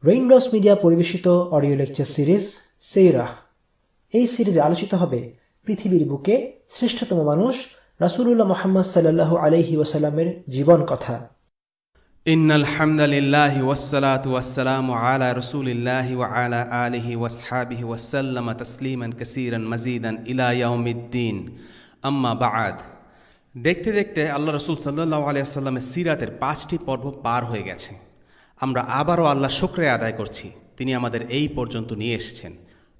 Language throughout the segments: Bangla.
রেইনড্রপস মিডিয়া পরিবেশিত অডিও লেকচার সিরিজ সেইরাহ। এই সিরিজে আলোচিত হবে পৃথিবীর বুকে শ্রেষ্ঠতম মানুষ রাসূলুল্লাহ মুহাম্মদ সাল্লাল্লাহু আলাইহি ওয়াসাল্লামের জীবন কথা। ইন্নাল হামদালিল্লাহি ওয়াসসালাতু ওয়াসসালামু আলা রাসূলিল্লাহি ওয়া আলা আলিহি ওয়াসহাবিহি ওয়াসাল্লাম তাসলিমান কাসীরান মাজিদান ইলা ইয়াউমিদ্দিন। আম্মা বা'দ। দেখতে দেখতে আল্লাহ রাসূল সাল্লাল্লাহু আলাইহি ওয়াসাল্লামের সিরাতের 5টি পর্ব পার হয়ে গেছে। আমরা আবারও আল্লাহর শুকরিয়া আদায় করছি, তিনি আমাদের এই পর্যন্ত নিয়ে এসেছেন।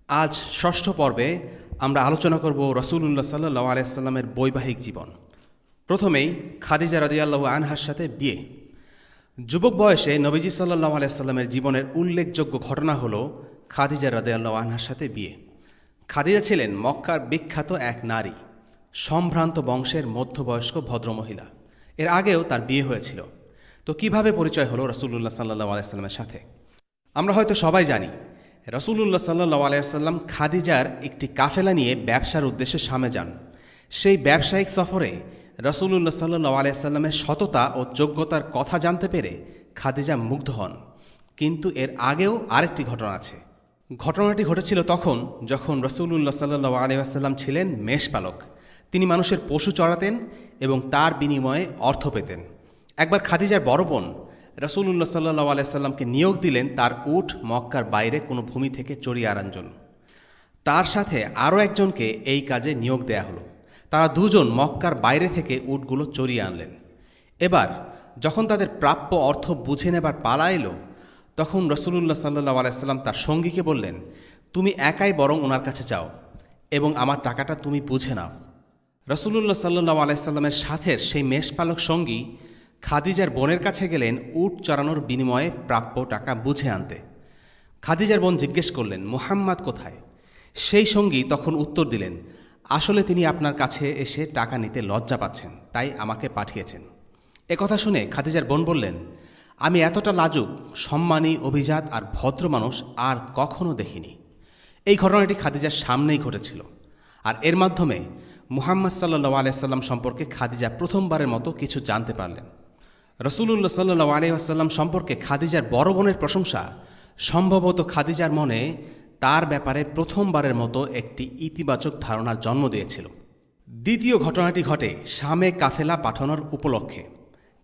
আজ 6ষ্ঠ পর্বে আমরা আলোচনা করব রাসূলুল্লাহ সাল্লাল্লাহু আলাইহি ওয়াসাল্লামের বৈবাহিক জীবন। প্রথমেই খাদিজা রাদিয়াল্লাহু আনহার সাথে বিয়ে। যুবক বয়সে নবীজি সাল্লাল্লাহু আলাইহি ওয়াসাল্লামের জীবনের উল্লেখযোগ্য ঘটনা হলো খাদিজা রাদিয়াল্লাহু আনহার সাথে বিয়ে। খাদিজা ছিলেন মক্কার বিখ্যাত এক নারী, সম্ভ্রান্ত বংশের মধ্যবয়স্ক ভদ্রমহিলা। এর আগেও তার বিয়ে হয়েছিল। তো কিভাবে পরিচয় হলো রাসূলুল্লাহ সাল্লাল্লাহু আলাইহি ওয়াসাল্লামের সাথে? আমরা হয়তো সবাই জানি, রাসূলুল্লাহ সাল্লাল্লাহু আলাইহি ওয়াসাল্লাম খাদিজার একটি কাফেলা নিয়ে ব্যবসার উদ্দেশ্যে শামে যান। সেই ব্যবসায়িক সফরে রাসূলুল্লাহ সাল্লাল্লাহু আলাইহি ওয়াসাল্লামের সততা ও যোগ্যতার কথা জানতে পেরে খাদিজা মুগ্ধ হন। কিন্তু এর আগেও আরেকটি ঘটনা আছে। ঘটনাটি ঘটেছিল তখন যখন রাসূলুল্লাহ সাল্লাল্লাহু আলাইহি ওয়াসাল্লাম ছিলেন মেষপালক। তিনি মানুষের পশু চড়াতেন এবং তার বিনিময়ে অর্থ পেতেন। একবার খাদিজার বড় বোন রাসূলুল্লাহ সাল্লাল্লাহু আলাইহি ওয়াসাল্লামকে নিয়োগ দিলেন তার উট মক্কার বাইরে কোনো ভূমি থেকে চড়িয়ে আনার জন্য। তার সাথে আরও একজনকে এই কাজে নিয়োগ দেয়া হলো। তারা দুজন মক্কার বাইরে থেকে উটগুলো চড়িয়ে আনলেন। এবার যখন তাদের প্রাপ্য অর্থ বুঝে নেবার পালা এলো, তখন রাসূলুল্লাহ সাল্লাল্লাহু আলাইহি ওয়াসাল্লাম তার সঙ্গীকে বললেন, তুমি একাই বরং ওনার কাছে যাও এবং আমার টাকাটা তুমি বুঝে নাও। রাসূলুল্লাহ সাল্লাল্লাহু আলাইহি ওয়াসাল্লামের সাথে সেই মেষপালক সঙ্গী খাদিজার বোনের কাছে গেলেন উট চড়ানোর বিনিময়ে প্রাপ্য টাকা বুঝে আনতে। খাদিজার বোন জিজ্ঞেস করলেন, মুহাম্মদ কোথায়? সেই সঙ্গী তখন উত্তর দিলেন, আসলে তিনি আপনার কাছে এসে টাকা নিতে লজ্জা পাচ্ছেন, তাই আমাকে পাঠিয়েছেন। একথা শুনে খাদিজার বোন বললেন, আমি এতটা লাজুক, সম্মানী, অভিজাত আর ভদ্র মানুষ আর কখনো দেখিনি। এই ঘটনাটি খাদিজার সামনেই ঘটেছিল, আর এর মাধ্যমে মুহাম্মদ সাল্লাল্লাহু আলাইহি ওয়াসাল্লাম সম্পর্কে খাদিজা প্রথমবারের মতো কিছু জানতে পারলেন। রাসূলুল্লাহ সাল্লাল্লাহু আলাইহি ওয়াসাল্লাম সম্পর্কে খাদিজার বড় বোনের প্রশংসা সম্ভবত খাদিজার মনে তার ব্যাপারে প্রথমবারের মতো একটি ইতিবাচক ধারণার জন্ম দিয়েছিল। দ্বিতীয় ঘটনাটি ঘটে শামে কাফেলা পাঠানোর উপলক্ষে।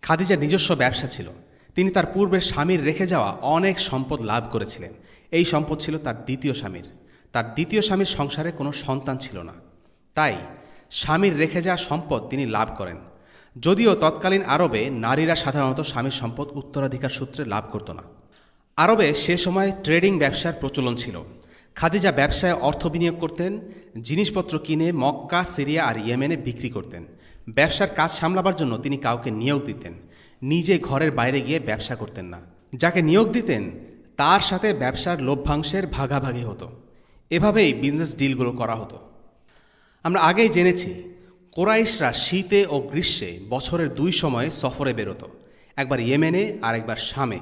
খাদিজার নিজস্ব ব্যবসা ছিল। তিনি তার পূর্বের স্বামীর রেখে যাওয়া অনেক সম্পদ লাভ করেছিলেন। এই সম্পদ ছিল তার দ্বিতীয় স্বামীর। তার দ্বিতীয় স্বামীর সংসারে কোনো সন্তান ছিল না, তাই স্বামীর রেখে যাওয়া সম্পদ তিনি লাভ করেন। যদিও তৎকালীন আরবে নারীরা সাধারণত স্বামীর সম্পদ উত্তরাধিকার সূত্রে লাভ করত না। আরবে সে সময় ট্রেডিং ব্যবসার প্রচলন ছিল। খাদিজা ব্যবসায় অর্থ বিনিয়োগ করতেন, জিনিসপত্র কিনে মক্কা, সিরিয়া আর ইয়েমেনে বিক্রি করতেন। ব্যবসার কাজ সামলাবার জন্য তিনি কাউকে নিয়োগ দিতেন, নিজে ঘরের বাইরে গিয়ে ব্যবসা করতেন না। যাকে নিয়োগ দিতেন তার সাথে ব্যবসার লভ্যাংশের ভাগাভাগি হতো। এভাবেই বিজনেস ডিলগুলো করা হতো। আমরা আগেই জেনেছি, কোরাইশরা শীতে ও গ্রীষ্মে বছরের 2 সময়ে সফরে বেরোত, একবার ইয়েমেনে আর একবার শামে।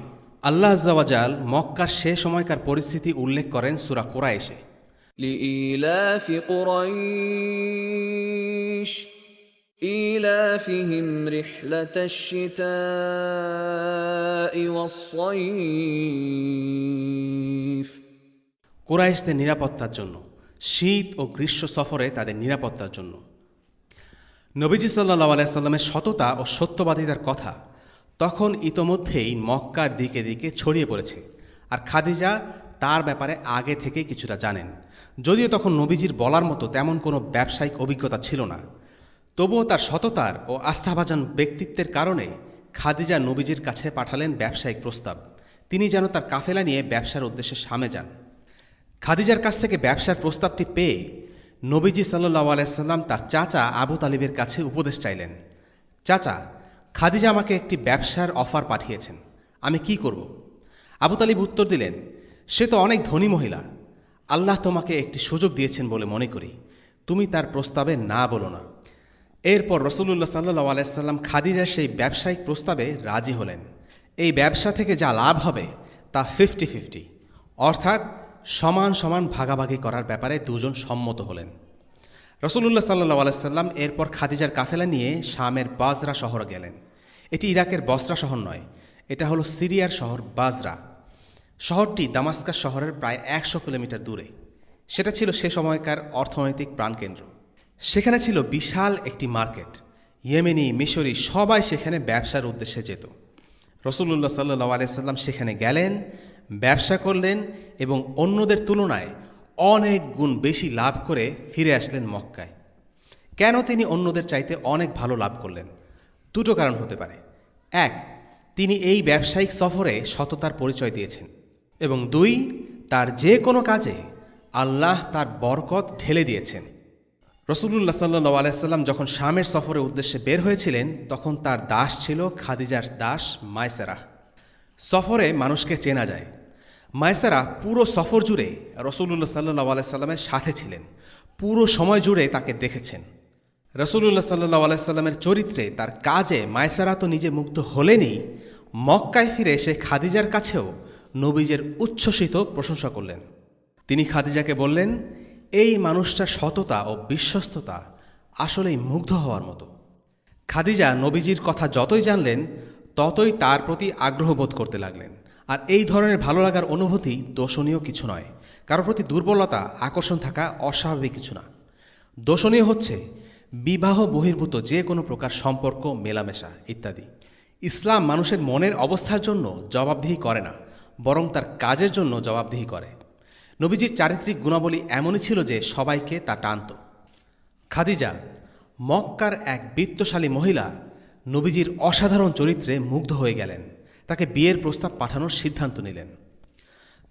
আল্লাহ আযজা ওয়া জাল মক্কার সে সময়কার পরিস্থিতি উল্লেখ করেন সূরা কুরাইশে। লিইলাফি কুরাইশ ইলাফিহিম রিহলাতাশ শিতাই ওয়াস-সাইফ। কুরাইশদের নিরাপত্তার জন্য, শীত ও গ্রীষ্ম সফরে তাদের নিরাপত্তার জন্য। নবীজি সাল্লাল্লাহু আলাইহি ওয়াসাল্লামের সততা ও সত্যবাদিতার কথা তখন ইতোমধ্যেই মক্কার দিকে দিকে ছড়িয়ে পড়েছে, আর খাদিজা তার ব্যাপারে আগে থেকেই কিছুটা জানেন। যদিও তখন নবীজির বলার মতো তেমন কোনো ব্যবসায়িক অভিজ্ঞতা ছিল না, তবুও তার সততার ও আস্থাভাজন ব্যক্তিত্বের কারণে খাদিজা নবীজির কাছে পাঠালেন ব্যবসায়িক প্রস্তাব। তিনি যেন তার কাফেলা নিয়ে ব্যবসার উদ্দেশ্যে শামে যান। খাদিজার কাছ থেকে ব্যবসার প্রস্তাবটি পেয়ে নবীজি সাল্লাল্লাহু আলাইহি ওয়াসাল্লাম তার চাচা আবু তালিবের কাছে উপদেশ চাইলেন, চাচা, খাদিজা আমাকে একটি ব্যবসার অফার পাঠিয়েছেন, আমি কি করব? আবু তালিব উত্তর দিলেন, সে তো অনেক ধনী মহিলা, আল্লাহ তোমাকে একটি সুযোগ দিয়েছেন বলে মনে করি, তুমি তার প্রস্তাবে না বলো না। এরপর রাসূলুল্লাহ সাল্লাল্লাহু আলাইহি ওয়াসাল্লাম খাদিজার সেই ব্যবসায়িক প্রস্তাবে রাজি হলেন। এই ব্যবসা থেকে যা লাভ হবে তা 50-50, অর্থাৎ সমান সমান ভাগাভাগি করার ব্যাপারে দুজন সম্মত হলেন। রাসূলুল্লাহ সাল্লাল্লাহু আলাইহি ওয়াসাল্লাম এরপর খাদিজার কাফেলা নিয়ে শামের বাজরা শহরে গেলেন। এটি ইরাকের বসরা শহর নয়, এটা হলো সিরিয়ার শহর বাজরা। শহরটি দামাস্কাস শহরের প্রায় 100 কিলোমিটার দূরে। সেটা ছিল সে সময়কার অর্থনৈতিক প্রাণকেন্দ্র। সেখানে ছিল বিশাল একটি মার্কেট। ইয়েমেনি, মিশরি সবাই সেখানে ব্যবসার উদ্দেশ্যে যেত। রাসূলুল্লাহ সাল্লাল্লাহু আলাইহি সাল্লাম সেখানে গেলেন, ব্যবসা করলেন এবং অন্যদের তুলনায় অনেক গুণ বেশি লাভ করে ফিরে আসলেন মক্কায়। কেন তিনি অন্যদের চাইতে অনেক ভালো লাভ করলেন? দুটো কারণ হতে পারে। এক, তিনি এই ব্যবসায়িক সফরে সততার পরিচয় দিয়েছেন, এবং দুই, তার যে কোনো কাজে আল্লাহ তার বরকত ঢেলে দিয়েছেন। রাসূলুল্লাহ সাল্লাল্লাহু আলাইহি সাল্লাম যখন শামের সফরের উদ্দেশ্যে বের হয়েছিলেন, তখন তার দাস ছিল খাদিজার দাস মায়সারা। সফরে মানুষকে চেনা যায়। মায়সারা পুরো সফর জুড়ে রাসূলুল্লাহ সাল্লাল্লাহু আলাইহি সাল্লামের সাথে ছিলেন, পুরো সময় জুড়ে তাকে দেখেছেন। রাসূলুল্লাহ সাল্লাল্লাহু আলাইহি সাল্লামের চরিত্রে, তার কাজে মায়সারা তো নিজে মুগ্ধ হলেনই, মক্কায় ফিরে সে খাদিজার কাছেও নবীজের উচ্ছ্বসিত প্রশংসা করলেন। তিনি খাদিজাকে বললেন, এই মানুষটার সততা ও বিশ্বস্ততা আসলেই মুগ্ধ হওয়ার মতো। খাদিজা নবীজির কথা যতই জানলেন, ততই তার প্রতি আগ্রহ বোধ করতে লাগলেন। আর এই ধরনের ভালো লাগার অনুভূতি দোষণীয় কিছু নয়। কারোর প্রতি দুর্বলতা, আকর্ষণ থাকা অস্বাভাবিক কিছু না। দোষণীয় হচ্ছে বিবাহ বহির্ভূত যে কোনো প্রকার সম্পর্ক, মেলামেশা ইত্যাদি। ইসলাম মানুষের মনের অবস্থার জন্য জবাবদিহি করে না, বরং তার কাজের জন্য জবাবদিহি করে। নবীজির চারিত্রিক গুণাবলী এমনই ছিল যে সবাইকে তা টানত। খাদিজা, মক্কার এক বিত্তশালী মহিলা, নবীজির অসাধারণ চরিত্রে মুগ্ধ হয়ে গেলেন। তাকে বিয়ের প্রস্তাব পাঠানোর সিদ্ধান্ত নিলেন।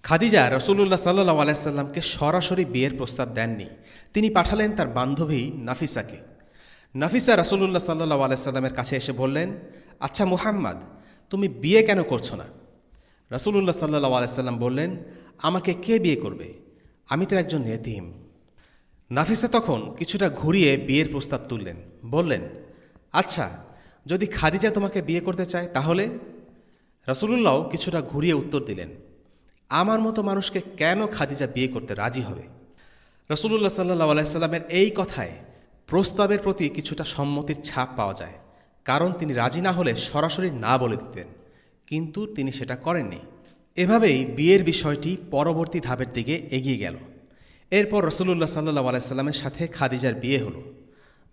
খাদিজা রাসূলুল্লাহ সাল্লাল্লাহু আলাইহি সাল্লামকে সরাসরি বিয়ের প্রস্তাব দেননি। তিনি পাঠালেন তার বান্ধবী নাফিসাকে। নাফিসা রাসূলুল্লাহ সাল্লাল্লাহু আলাইহি সাল্লামের কাছে এসে বললেন, আচ্ছা মুহাম্মদ, তুমি বিয়ে কেন করছো না? রাসূলুল্লাহ সাল্লাল্লাহু আলাইহি সাল্লাম বললেন, আমাকে কে বিয়ে করবে? আমি তো একজন ইয়েতীম। নাফিসা তখন কিছুটা ঘুরিয়ে বিয়ের প্রস্তাব তুললেন, বললেন, আচ্ছা, যদি খাদিজা তোমাকে বিয়ে করতে চায় তাহলে? রাসূলুল্লাহ কিছুটা ঘুরিয়ে উত্তর দিলেন, আমার মতো মানুষকে কেন খাদিজা বিয়ে করতে রাজি হবে? রাসূলুল্লাহ সাল্লাল্লাহু আলাইহি সাল্লামের এই কথায় প্রস্তাবের প্রতি কিছুটা সম্মতির ছাপ পাওয়া যায়, কারণ তিনি রাজি না হলে সরাসরি না বলে দিতেন, কিন্তু তিনি সেটা করেননি। এভাবেই বিয়ের বিষয়টি পরবর্তী ধাপের দিকে এগিয়ে গেল। এরপর রাসূলুল্লাহ সাল্লাল্লাহু আলাইহি সাল্লামের সাথে খাদিজার বিয়ে হলো।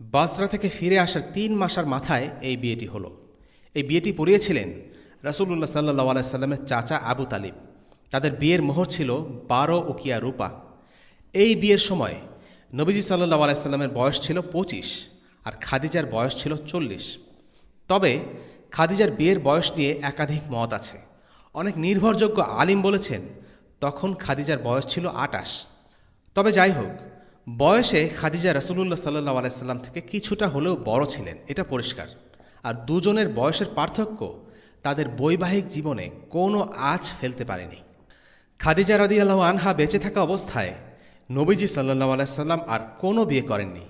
বাসরা থেকে ফিরে আসার 3 মাসের মাথায় এই বিয়েটি হলো। এই বিয়েটি পড়িয়েছিলেন রাসূলুল্লাহ সাল্লাল্লাহু আলাইহি সাল্লামের চাচা আবু তালিব। তাদের বিয়ের মোহর ছিল 12 উকিয়া রূপা। এই বিয়ের সময় নবীজি সাল্লাল্লাহু আলাইহি সাল্লামের বয়স ছিল 25 আর খাদিজার বয়স ছিল 40। তবে খাদিজার বিয়ের বয়স নিয়ে একাধিক মত আছে। অনেক নির্ভরযোগ্য আলিম বলেছেন তখন খাদিজার বয়স ছিল 28। তবে যাই হোক, বয়সে খাদিজা রাসূলুল্লাহ সাল্লাল্লাহু আলাইহি সাল্লাম থেকে কিছুটা হলেও বড় ছিলেন, এটা পরিষ্কার। আর দুজনের বয়সের পার্থক্য তাদের বৈবাহিক জীবনে কোনো আঁচ ফেলতে পারেনি। খাদিজা রাদিয়াল্লাহু আনহা বেঁচে থাকা অবস্থায় নবীজি সাল্লাল্লাহু আলাইহি সাল্লাম আর কোনো বিয়ে করেননি।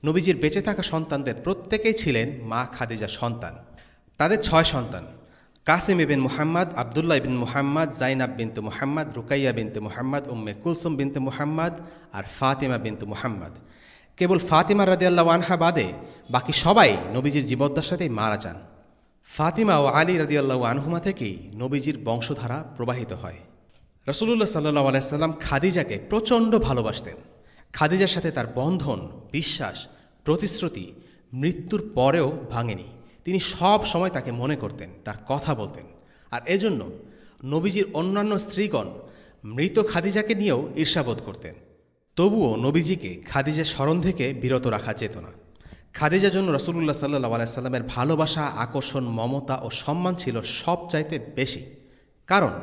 নবীজির বেঁচে থাকা সন্তানদের প্রত্যেকেই ছিলেন মা খাদিজার সন্তান। তাদের 6 সন্তান: কাসিম ইবিন মুহাম্মদ, আবদুল্লাহ ইবিন মুহাম্মদ, জাইনাব বিনতে মুহাম্মদ, রুকাইয়া বিনতে মুহাম্মদ, উম্মে কুলসুম বিনতে মুহাম্মদ আর ফাতিমা বিনতে মুহাম্মদ। কেবল ফাতিমা রাদিয়াল্লাহু আনহা বাদে বাকি সবাই নবীজির জীবদ্দশাতেই মারা যান। ফাতিমা ও আলী রাদিয়াল্লাহু আনহুমা থেকেই নবীজির বংশধারা প্রবাহিত হয়। রাসূলুল্লাহ সাল্লাল্লাহু আলাইহি সাল্লাম খাদিজাকে প্রচণ্ড ভালোবাসতেন। খাদিজার সাথে তার বন্ধন, বিশ্বাস, প্রতিশ্রুতি মৃত্যুর পরেও ভাঙেনি। তিনি সব সময় তাকে মনে করতেন, তার কথা বলতেন। আর এজন্য নবীজির অন্যান্য স্ত্রীগণ মৃত খাদিজাকে নিয়েও ঈর্ষাবোধ করতেন। তবুও নবীজিকে খাদিজার স্মরণ থেকে বিরত রাখা যেত না। খাদিজার জন্য রাসূলুল্লাহ সাল্লাল্লাহু আলাইহি সাল্লামের ভালোবাসা, আকর্ষণ, মমতা ও সম্মান ছিল সবচাইতে বেশি। কারণ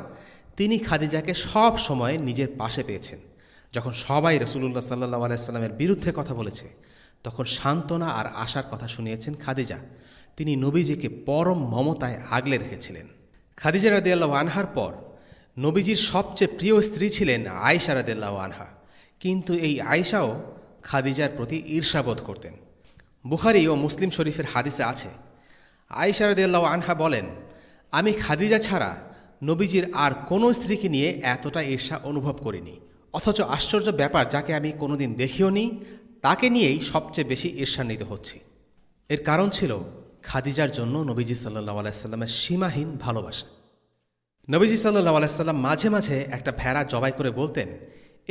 তিনি খাদিজাকে সব সময় নিজের পাশে পেয়েছেন। যখন সবাই রাসূলুল্লাহ সাল্লাল্লাহু আলাইহি সাল্লামের বিরুদ্ধে কথা বলেছে, তখন সান্ত্বনা আর আশার কথা শুনিয়েছেন খাদিজা। তিনি নবীজিকে পরম মমতায় আগলে রেখেছিলেন। খাদিজা রাদিয়াল্লাহু আনহার পর নবীজির সবচেয়ে প্রিয় স্ত্রী ছিলেন আয়েশা রাদিয়াল্লাহু আনহা। কিন্তু এই আয়েশাও খাদিজার প্রতি ঈর্ষাবোধ করতেন। বুখারী ও মুসলিম শরীফের হাদিসে আছে, আয়েশা রাদিয়াল্লাহু আনহা বলেন, আমি খাদিজা ছাড়া নবীজির আর কোনো স্ত্রীকে নিয়ে এতটা ঈর্ষা অনুভব করিনি। অথচ আশ্চর্য ব্যাপার, যাকে আমি কোনোদিন দেখিও নি, তাকে নিয়েই সবচেয়ে বেশি ঈর্ষান্বিত হচ্ছি। এর কারণ ছিল খাদিজার জন্য নবীজি সাল্লাল্লাহু আলাইহি সাল্লামের সীমাহীন ভালোবাসা। নবীজি সাল্লাল্লাহু আলাইহি সাল্লাম মাঝে মাঝে একটা ভেড়া জবাই করে বলতেন,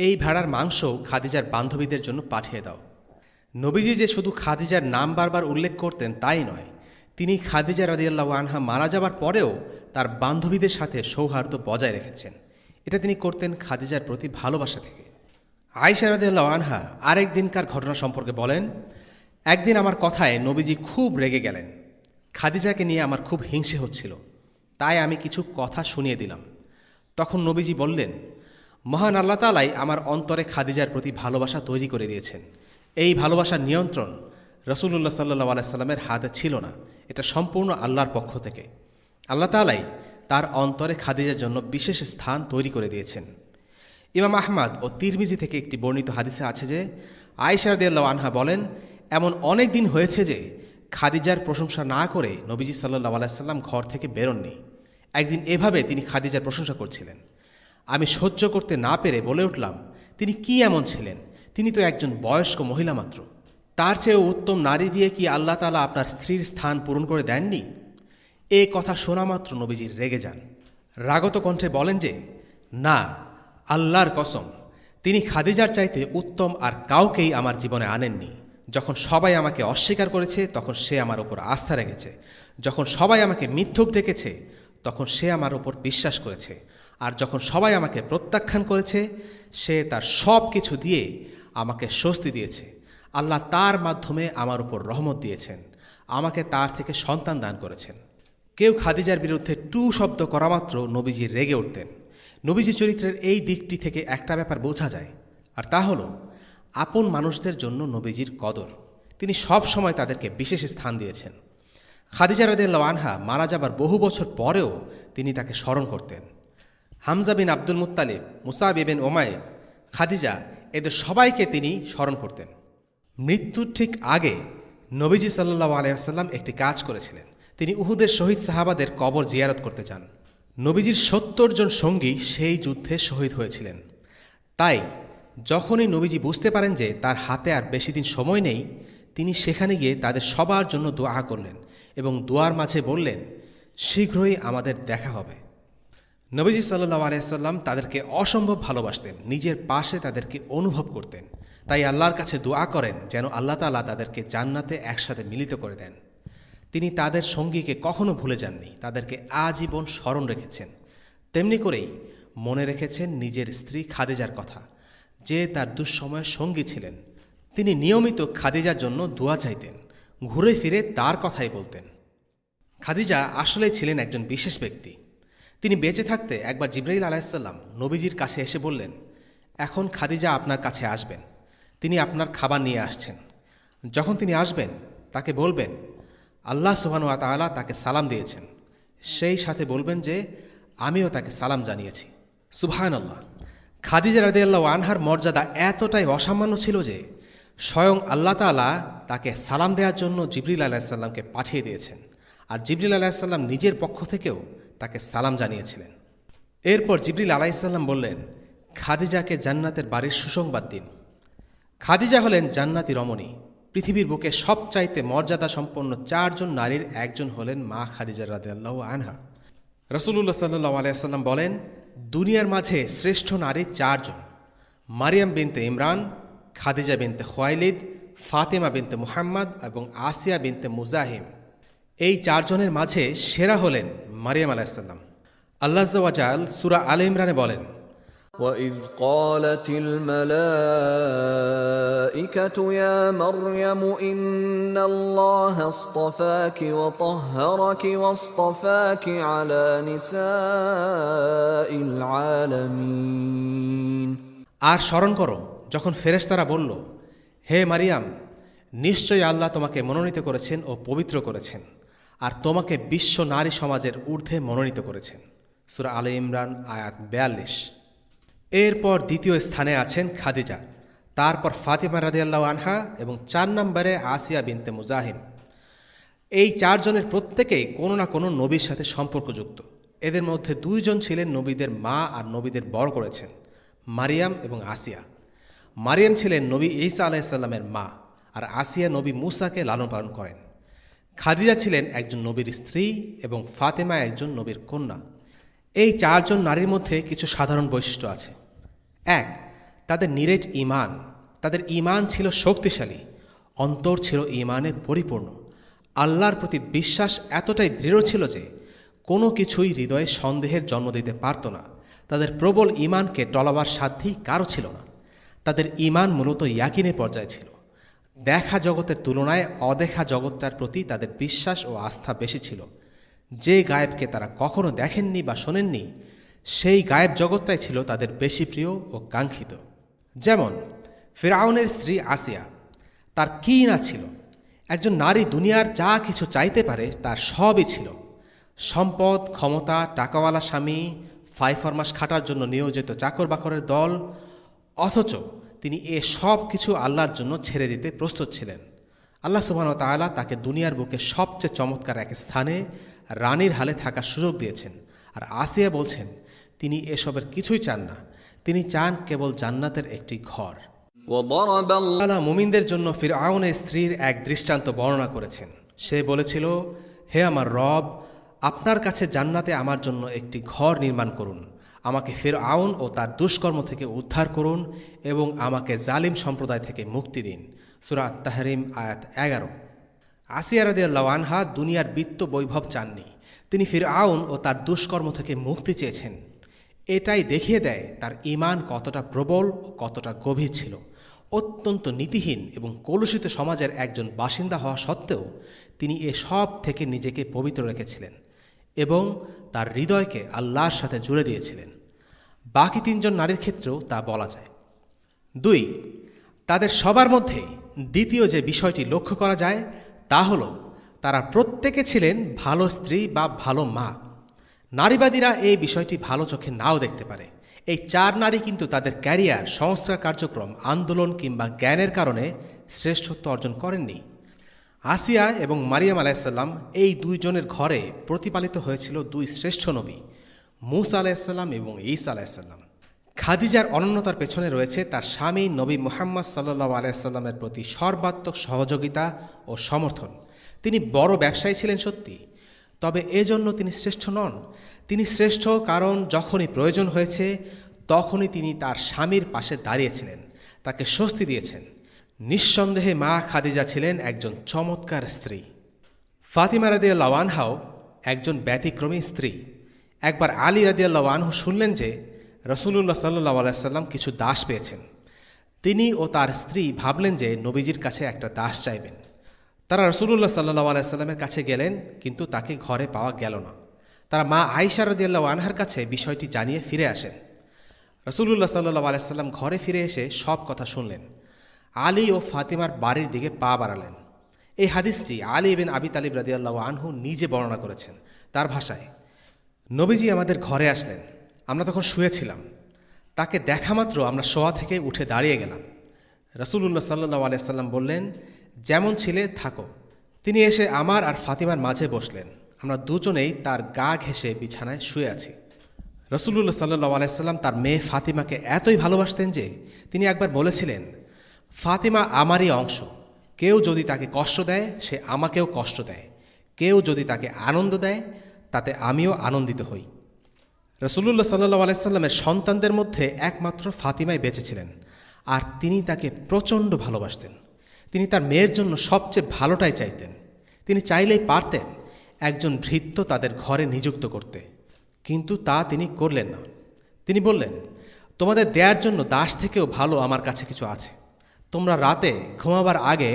এই ভেড়ার মাংস খাদিজার বান্ধবীদের জন্য পাঠিয়ে দাও। নবীজি যে শুধু খাদিজার নাম বারবার উল্লেখ করতেন তাই নয়, তিনি খাদিজা রাদিয়াল্লাহু আনহা মারা যাবার পরেও তার বান্ধবীদের সাথে সৌহার্দ্য বজায় রেখেছেন। এটা তিনি করতেন খাদিজার প্রতি ভালোবাসা থেকে। আয়েশা রাদিয়াল্লাহু আনহা আরেক দিনকার ঘটনা সম্পর্কে বলেন, একদিন আমার কথায় নবীজি খুব রেগে গেলেন। খাদিজাকে নিয়ে আমার খুব হিংসে হচ্ছিল, তাই আমি কিছু কথা শুনিয়ে দিলাম। তখন নবীজি বললেন, মহান আল্লাহ তাআলাই আমার অন্তরে খাদিজার প্রতি ভালোবাসা তৈরি করে দিয়েছেন। এই ভালোবাসার নিয়ন্ত্রণ রাসূলুল্লাহ সাল্লাল্লাহু আলাইহি সাল্লামের হাতে ছিল না, এটা সম্পূর্ণ আল্লাহর পক্ষ থেকে। আল্লাহ তাআলাই তার অন্তরে খাদিজার জন্য বিশেষ স্থান তৈরি করে দিয়েছেন। ইমাম আহমদ ও তিরমিজি থেকে একটি বর্ণিত হাদিসে আছে যে, আয়েশা রাদিয়াল্লাহু আনহা বলেন, এমন অনেক দিন হয়েছে যে খাদিজার প্রশংসা না করে নবীজি সাল্লাল্লাহু আলাইহি সাল্লাম ঘর থেকে বেরোননি। একদিন এভাবে তিনি খাদিজার প্রশংসা করছিলেন। আমি সহ্য করতে না পেরে বলে উঠলাম, তিনি কি এমন ছিলেন? তিনি তো একজন বয়স্ক মহিলা মাত্র। তার চেয়েও উত্তম নারী দিয়ে কি আল্লাহ তাআলা আপনার স্ত্রীর স্থান পূরণ করে দেননি? এ কথা শোনা মাত্র নবীজি রেগে যান। রাগত কণ্ঠে বলেন যে, না, আল্লাহর কসম, তিনি খাদিজার চাইতে উত্তম আর কাউকেই আমার জীবনে আনেননি। যখন সবাই আমাকে অস্বীকার করেছে তখন সে আমার উপর আস্থা রেখেছে, যখন সবাই আমাকে মিথ্যুক ডেকেছে তখন সে আমার উপর বিশ্বাস করেছে, আর যখন সবাই আমাকে প্রত্যাখ্যান করেছে সে তার সব কিছু দিয়ে আমাকে স্বস্তি দিয়েছে। আল্লাহ তার মাধ্যমে আমার উপর রহমত দিয়েছেন, আমাকে তার থেকে সন্তান দান করেছেন। কেউ খাদিজার বিরুদ্ধে টু শব্দ করা মাত্র নবীজি রেগে উঠতেন। নবীজি চরিত্রের এই দিকটি থেকে একটা ব্যাপার বোঝা যায়, আর তা হলো আপন মানুষদের জন্য নবীজির কদর। তিনি সব সময় তাদেরকে বিশেষ স্থান দিয়েছেন। খাদিজা রাদিয়াল্লাহু আনহা মারা যাবার বহু বছর পরেও তিনি তাকে স্মরণ করতেন। হামজা বিন আব্দুল মুত্তালিব, মুসাব ইবনে উমাইর, খাদিজা, এদের সবাইকে তিনি স্মরণ করতেন। মৃত্যুর ঠিক আগে নবীজি সাল্লাল্লাহু আলাইহি ওয়াসাল্লাম একটি কাজ করেছিলেন। তিনি উহুদের শহীদ সাহাবাদের কবর জিয়ারত করতে যান। নবীজির ৭০ জন সঙ্গী সেই যুদ্ধে শহীদ হয়েছিলেন। তাই যখনই নবীজি বুঝতে পারেন যে তার হাতে আর বেশি দিন সময় নেই, তিনি সেখানে গিয়ে তাদের সবার জন্য দোয়া করলেন এবং দোয়ার মাঝে বললেন, শীঘ্রই আমাদের দেখা হবে। নবীজি সাল্লাল্লাহু আলাইহি ওয়াসাল্লাম তাদেরকে অসম্ভব ভালোবাসতেন, নিজের পাশে তাদেরকে অনুভব করতেন। তাই আল্লাহর কাছে দোয়া করেন যেন আল্লাহ তাআলা তাদেরকে জান্নাতে একসাথে মিলিত করে দেন। তিনি তাদের সঙ্গীকে কখনো ভুলে যাননি, তাদেরকে আজীবন স্মরণ রেখেছেন। তেমনি করেই মনে রেখেছেন নিজের স্ত্রী খাদিজার কথা, যে তার দুঃসময়ের সঙ্গী ছিলেন। তিনি নিয়মিত খাদিজার জন্য দোয়া চাইতেন, ঘুরে ফিরে তার কথাই বলতেন। খাদিজা আসলেই ছিলেন একজন বিশেষ ব্যক্তি। তিনি বেঁচে থাকতে একবার জিবরাইল আলাইহিসসালাম নবীজির কাছে এসে বললেন, এখন খাদিজা আপনার কাছে আসবেন, তিনি আপনার খাবার নিয়ে আসছেন। যখন তিনি আসবেন তাকে বলবেন, আল্লাহ সুবহানাহু ওয়া তাআলা তাকে সালাম দিয়েছেন। সেই সাথে বলবেন যে আমিও তাকে সালাম জানিয়েছি। সুবহানাল্লাহ। খাদিজা রাদিয়াল্লাহু আনহার মর্যাদা এতটাই অসামান্য ছিল যে স্বয়ং আল্লাহ তাআলা তাকে সালাম দেওয়ার জন্য জিবরিল আলাইহিসসালামকে পাঠিয়ে দিয়েছেন, আর জিবরিল আলাইহিসসালাম নিজের পক্ষ থেকেও তাকে সালাম জানিয়েছিলেন। এরপর জিবরিল আলাইহিসসালাম বললেন, খাদিজাকে জান্নাতের বাড়ির সুসংবাদ দিন। খাদিজা হলেন জান্নাতি রমণী। পৃথিবীর বুকে সবচাইতে মর্যাদা সম্পন্ন 4 জন নারীর একজন হলেন মা খাদিজা রাদিয়াল্লাহু আনহা। রাসূলুল্লাহ সাল্লাল্লাহু আলাইহি ওয়াসাল্লাম বলেন, দুনিয়ার মাঝে শ্রেষ্ঠ নারী 4 জন: মারিয়াম বিনতে ইমরান, খাদিজা বিনতে খুয়াইলিদ, ফাতেমা বিনতে মুহাম্মদ এবং আসিয়া বিনতে মুজাহিম। এই 4 জনের মাঝে সেরা হলেন মারিয়াম আলাইহিস সালাম। আল্লাহ আযজা ওয়া জাল সূরা আলে ইমরানে বলেন, وَإِذْ قَالَتِ الْمَلَائِكَةُ يَا مَرْيَمُ إِنَّ اللَّهَ اصْطَفَاكِ وَطَهَّرَكِ وَاصْطَفَاكِ عَلَى نِسَاءِ الْعَالَمِينَ। আর স্মরণ করো যখন ফেরেশতারা বলল, হে মারিয়াম, নিশ্চয়ই আল্লাহ তোমাকে মনোনীত করেছেন ও পবিত্র করেছেন, আর তোমাকে বিশ্ব নারী সমাজের ঊর্ধ্বে মনোনীত করেছেন। সূরা আলে ইমরান আয়াত 42। এরপর দ্বিতীয় স্থানে আছেন খাদিজা, তারপর ফাতিমা রাদিয়াল্লাহু আনহা এবং 4 নম্বরে আসিয়া বিনতে মুজাহিম। এই 4 জনের প্রত্যেকেই কোনো না কোনো নবীর সাথে সম্পর্কযুক্ত। এদের মধ্যে 2 জন ছিলেন নবীদের মা আর নবীদের বড় করেছেন, মারিয়াম এবং আসিয়া। মারিয়াম ছিলেন নবী ঈসা আলাইহিস সালামের মা, আর আসিয়া নবী মূসাকে লালন পালন করেন। খাদিজা ছিলেন একজন নবীর স্ত্রী এবং ফাতেমা একজন নবীর কন্যা। এই চারজন নারীর মধ্যে কিছু সাধারণ বৈশিষ্ট্য আছে। 1, তাদের নিরেট ঈমান। তাদের ঈমান ছিল শক্তিশালী, অন্তর ছিল ঈমানে পরিপূর্ণ। আল্লাহর প্রতি বিশ্বাস এতটাই দৃঢ় ছিল যে কোনো কিছুই হৃদয়ে সন্দেহের জন্ম দিতে পারত না। তাদের প্রবল ঈমানকে টলাবার সাধ্যি কারও ছিল না। তাদের ঈমান মূলত ইয়াকিনের পর্যায়ে ছিল। দেখা জগতের তুলনায় অদেখা জগৎটার প্রতি তাদের বিশ্বাস ও আস্থা বেশি ছিল। যে গায়েবকে তারা কখনো দেখেননি বা শোনেননি, সেই গায়েব জগৎটাই ছিল তাদের বেশি প্রিয় ও কাঙ্ক্ষিত। যেমন ফিরআউনের স্ত্রী আসিয়া, তার কী না ছিল! একজন নারী দুনিয়ার যা কিছু চাইতে পারে তার সবই ছিল। সম্পদ, ক্ষমতা, টাকাওয়ালা স্বামী, ফাইফরমাস খাটার জন্য নিয়োজিত চাকর বাকরের দল, অথচ তিনি এ সব কিছু আল্লাহর জন্য ছেড়ে দিতে প্রস্তুত ছিলেন। আল্লাহ সুবহানাহু ওয়া তাআলা তাকে দুনিয়ার বুকে সবচেয়ে চমৎকার এক স্থানে রানীর হালে থাকার সুযোগ দিয়েছেন। আর আসিয়া বলছেন তিনি এসবের কিছুই চান না, তিনি চান কেবল জান্নাতের একটি ঘর। আল্লাহ মুমিনদের জন্য ফিরআউনের স্ত্রীর এক দৃষ্টান্ত বর্ণনা করেছেন। সে বলেছিল, হে আমার রব, আপনার কাছে জান্নাতে আমার জন্য একটি ঘর নির্মাণ করুন, আমাকে ফিরআউন ও তার দুষ্কর্ম থেকে উদ্ধার করুন এবং আমাকে জালিম সম্প্রদায় থেকে মুক্তি দিন। সূরা আত-তাহরিম আয়াত 11। আসিয়া রাদিয়াল্লাহু আনহা দুনিয়ার বিত্ত বৈভব চাননি, তিনি ফিরআউন ও তার দুষ্কর্ম থেকে মুক্তি চেয়েছেন। এটাই দেখিয়ে দেয় তার ঈমান কতটা প্রবল ও কতটা গভীর ছিল। অত্যন্ত নীতিহীন এবং কলুষিত সমাজের একজন বাসিন্দা হওয়া সত্ত্বেও তিনি এ সব থেকে নিজেকে পবিত্র রেখেছিলেন এবং তার হৃদয়কে আল্লাহর সাথে জুড়ে দিয়েছিলেন। বাকি তিনজন নারীর ক্ষেত্রেও তা বলা যায়। 2, তাদের সবার মধ্যে দ্বিতীয় যে বিষয়টি লক্ষ্য করা যায় তা হল তারা প্রত্যেকে ছিলেন ভালো স্ত্রী বা ভালো মা। নারীবাদীরা এই বিষয়টি ভালো চোখে নাও দেখতে পারে। এই 4 নারী কিন্তু তাদের ক্যারিয়ার, সংস্কার কার্যক্রম, আন্দোলন কিংবা জ্ঞানের কারণে শ্রেষ্ঠত্ব অর্জন করেননি। আসিয়া এবং মারিয়াম আলাইসাল্লাম এই 2 জনের ঘরে প্রতিপালিত হয়েছিল 2 শ্রেষ্ঠ নবী, মূসা আলাইসাল্লাম এবং ঈসা আলাইসাল্লাম। খাদিজার অনন্যতার পেছনে রয়েছে তার স্বামী নবী মুহাম্মদ সাল্লাল্লাহু আলাইহি সাল্লামের প্রতি সর্বাত্মক সহযোগিতা ও সমর্থন। তিনি বড় ব্যবসায়ী ছিলেন সত্যি, তবে এজন্য তিনি শ্রেষ্ঠ নন। তিনি শ্রেষ্ঠ কারণ যখনই প্রয়োজন হয়েছে তখনই তিনি তার স্বামীর পাশে দাঁড়িয়েছিলেন, তাকে স্বস্তি দিয়েছেন। নিঃসন্দেহে মা খাদিজা ছিলেন একজন চমৎকার স্ত্রী। ফাতিমা রাদিয়াল্লাহু আনহাও একজন ব্যতিক্রমী স্ত্রী। একবার আলী রাদিয়াল্লাহু আনহু শুনলেন যে রাসূলুল্লাহ সাল্লাল্লাহু আলাইহি সাল্লাম কিছু দাস পেয়েছেন। তিনি ও তার স্ত্রী ভাবলেন যে নবীজির কাছে একটা দাস চাইবেন। তারা রাসূলুল্লাহ সাল্লাল্লাহু আলাইহি সাল্লামের কাছে গেলেন, কিন্তু তাকে ঘরে পাওয়া গেল না। তারা মা আয়েশা রাদিয়াল্লাহু আনহার কাছে বিষয়টি জানিয়ে ফিরে আসেন। রাসূলুল্লাহ সাল্লাল্লাহু আলাইহি সাল্লাম ঘরে ফিরে এসে সব কথা শুনলেন। আলী ও ফাতিমার বাড়ির দিকে পা বাড়ালেন। এই হাদিসটি আলী ইবনে আবি তালিব রাদিয়াল্লাহু আনহু নিজে বর্ণনা করেছেন। তার ভাষায়, নবীজি আমাদের ঘরে আসলেন, আমরা তখন শুয়েছিলাম। তাকে দেখামাত্র আমরা শোয়া থেকে উঠে দাঁড়িয়ে গেলাম। রাসূলুল্লাহ সাল্লাল্লাহু আলাইহি সাল্লাম বললেন, যেমন ছিলে থাকো। তিনি এসে আমার আর ফাতিমার মাঝে বসলেন। আমরা দুজনেই তার গা ঘেঁষে বিছানায় শুয়ে আছি। রাসূলুল্লাহ সাল্লাল্লাহু আলাইহি সাল্লাম তার মেয়ে ফাতিমাকে এতই ভালোবাসতেন যে তিনি একবার বলেছিলেন, ফাতিমা আমারই অংশ। কেউ যদি তাকে কষ্ট দেয় সে আমাকেও কষ্ট দেয়, কেউ যদি তাকে আনন্দ দেয় তাতে আমিও আনন্দিত হই। রাসূলুল্লাহ সাল্লাল্লাহু আলাইহি সাল্লামের সন্তানদের মধ্যে একমাত্র ফাতিমাই বেঁচে ছিলেন, আর তিনি তাকে প্রচণ্ড ভালোবাসতেন। তিনি তার মেয়ের জন্য সবচেয়ে ভালোটাই চাইতেন। তিনি চাইলেই পারতেন একজন ভৃত্য তাদের ঘরে নিযুক্ত করতে, কিন্তু তা তিনি করলেন না। তিনি বললেন, তোমাদের দেয়ার জন্য দাস থেকেও ভালো আমার কাছে কিছু আছে। তোমরা রাতে ঘুমাবার আগে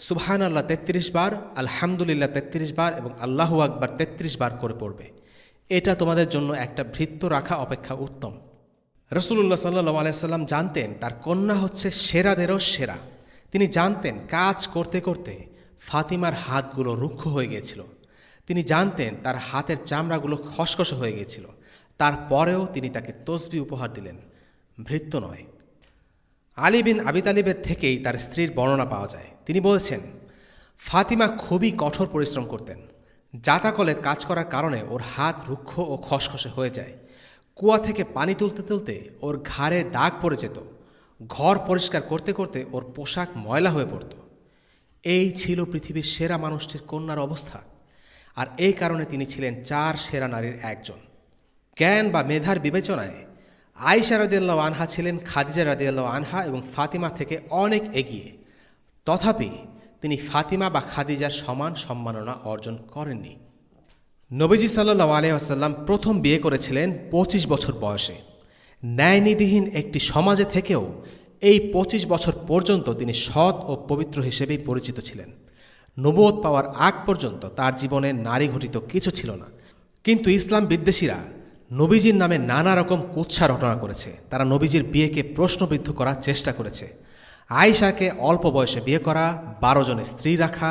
সুবহানাল্লাহ 33 বার, আলহামদুলিল্লাহ 33 বার এবং আল্লাহু আকবার 33 বার করে পড়বে। এটা তোমাদের জন্য একটা ভৃত্য রাখা অপেক্ষা উত্তম। রাসূলুল্লাহ সাল্লাল্লাহু আলাইহি সাল্লাম জানতেন তার কন্যা হচ্ছে সেরাদেরও সেরা। তিনি জানতেন কাজ করতে করতে ফাতিমার হাতগুলো রুক্ষ হয়ে গিয়েছিল। তিনি জানতেন তার হাতের চামড়াগুলো খসখসে হয়ে গিয়েছিল। তারপরেও তিনি তাকে তসবিহ উপহার দিলেন, ভৃত্য নয়। আলী বিন আবি তালিবের থেকেই তার স্ত্রীর বর্ণনা পাওয়া যায়। তিনি বলছেন, ফাতিমা খুবই কঠোর পরিশ্রম করতেন। জাতাকলে কাজ করার কারণে ওর হাত রুক্ষ ও খসখসে হয়ে যায়। কুয়া থেকে পানি তুলতে তুলতে ওর ঘাড়ে দাগ পড়ে যেত। ঘর পরিষ্কার করতে করতে ওর পোশাক ময়লা হয়ে পড়ত। এই ছিল পৃথিবীর সেরা মানুষটির কন্যার অবস্থা, আর এই কারণে তিনি ছিলেন 4 সেরা নারীর একজন। জ্ঞান বা মেধার বিবেচনায় আয়েশা রাদিয়াল্লাহু আনহা ছিলেন খাদিজা রাদিয়াল্লাহু আনহা এবং ফাতিমা থেকে অনেক এগিয়ে। তথাপি তিনি ফাতিমা বা খাদিজার সমান সম্মাননা অর্জন করেননি। নবীজি সাল্লাল্লাহু আলাইহি ওয়াসাল্লাম প্রথম বিয়ে করেছিলেন 25 বছর বয়সে। ন্যায়নীতিহীন একটি সমাজে থেকেও এই 25 বছর পর্যন্ত তিনি সৎ ও পবিত্র হিসেবেই পরিচিত ছিলেন। নবুয়ত পাওয়ার আগ পর্যন্ত তার জীবনে নারী ঘটিত কিছু ছিল না। কিন্তু ইসলাম বিদ্বেষীরা নবীজির নামে নানা রকম কুৎসা রটনা করেছে। তারা নবীজির বিয়েকে প্রশ্নবিদ্ধ করার চেষ্টা করেছে। আয়েশাকে অল্প বয়সে বিয়ে করা, 12 জন স্ত্রী রাখা,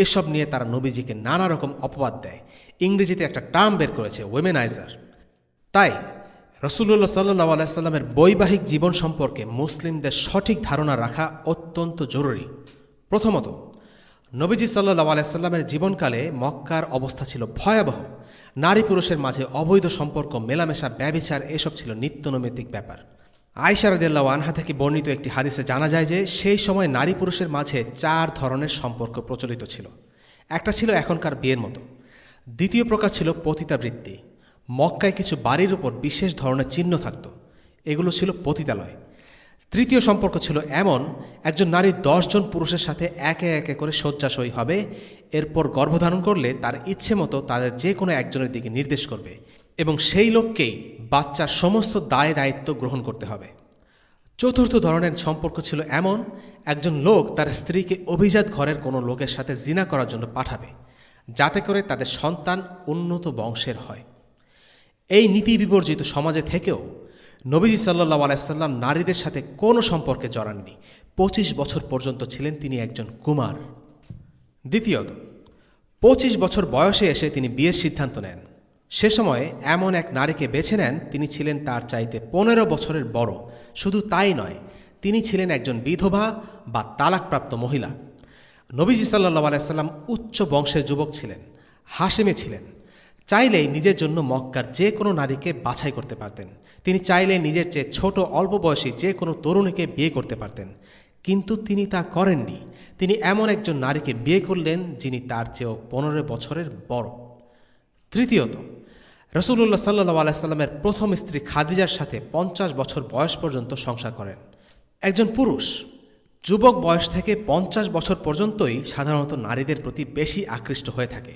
এসব নিয়ে তারা নবীজিকে নানা রকম অপবাদ দেয়। ইংরেজিতে একটা টার্ম বের করেছে, ওয়েমেনাইজার। তাই রাসূলুল্লাহ সাল্লাল্লাহু আলাইহি ওয়াসাল্লামের বৈবাহিক জীবন সম্পর্কে মুসলিমদের সঠিক ধারণা রাখা অত্যন্ত জরুরি। প্রথমত, নবীজি সাল্লাল্লাহু আলাইহি ওয়াসাল্লামের জীবনকালে মক্কার অবস্থা ছিল ভয়াবহ। নারী পুরুষের মাঝে অবৈধ সম্পর্ক, মেলামেশা, ব্যভিচার এসব ছিল নিত্যনৈমিত্তিক ব্যাপার। আয়েশা রাদিয়াল্লাহু আনহা থেকে বর্ণিত একটি হাদিসে জানা যায় যে সেই সময় নারী পুরুষের মাঝে 4 ধরনের সম্পর্ক প্রচলিত ছিল। একটা ছিল এখনকার বিয়ের মতো। দ্বিতীয় প্রকার ছিল পতিতাবৃত্তি। মক্কায় কিছু বাড়ির উপর বিশেষ ধরনের চিহ্ন থাকত, এগুলো ছিল পতিতালয়। তৃতীয় সম্পর্ক ছিল এমন, একজন নারী 10 জন পুরুষের সাথে একে একে করে শয্যাশয়ী হবে, এরপর গর্ভধারণ করলে তার ইচ্ছে মতো তাদের যে কোনো একজনের দিকে নির্দেশ করবে এবং সেই লোককেই বাচ্চার সমস্ত দায় দায়িত্ব গ্রহণ করতে হবে। চতুর্থ ধরনের সম্পর্ক ছিল এমন, একজন লোক তার স্ত্রীকে অভিজাত ঘরের কোনো লোকের সাথে জিনা করার জন্য পাঠাবে, যাতে করে তাদের সন্তান উন্নত বংশের হয়। এই নীতি বিবর্জিত সমাজে থেকেও নবীজি সাল্লাল্লাহু আলাইহি ওয়াসাল্লাম নারীদের সাথে কোনো সম্পর্কে জড়াননি। 25 বছর পর্যন্ত ছিলেন তিনি একজন কুমার। দ্বিতীয়ত, 25 বছর বয়সে এসে তিনি বিয়ের সিদ্ধান্ত নেন। সে সময় এমন এক নারীকে বেছে নেন, তিনি ছিলেন তার চাইতে 15 বছরের বড়। শুধু তাই নয়, তিনি ছিলেন একজন বিধবা বা তালাকপ্রাপ্ত মহিলা। নবীজি সাল্লাল্লাহু আলাইহি ওয়াসাল্লাম উচ্চ বংশের যুবক ছিলেন, হাশেমে ছিলেন। চাইলেই নিজের জন্য মক্কার যে কোনো নারীকে বাছাই করতে পারতেন। তিনি চাইলে নিজের চেয়ে ছোট অল্প বয়সী যে কোনো তরুণীকে বিয়ে করতে পারতেন, কিন্তু তিনি তা করেননি। তিনি এমন একজন নারীকে বিয়ে করলেন যিনি তার চেয়েও 15 বছরের বড়। তৃতীয়ত, রাসূলুল্লাহ সাল্লাল্লাহু আলাইহি ওয়াসাল্লামের প্রথম স্ত্রী খাদিজার সাথে 50 বছর বয়স পর্যন্ত সংসার করেন। একজন পুরুষ যুবক বয়স থেকে 50 বছর পর্যন্তই সাধারণত নারীদের প্রতি বেশি আকৃষ্ট হয়ে থাকে।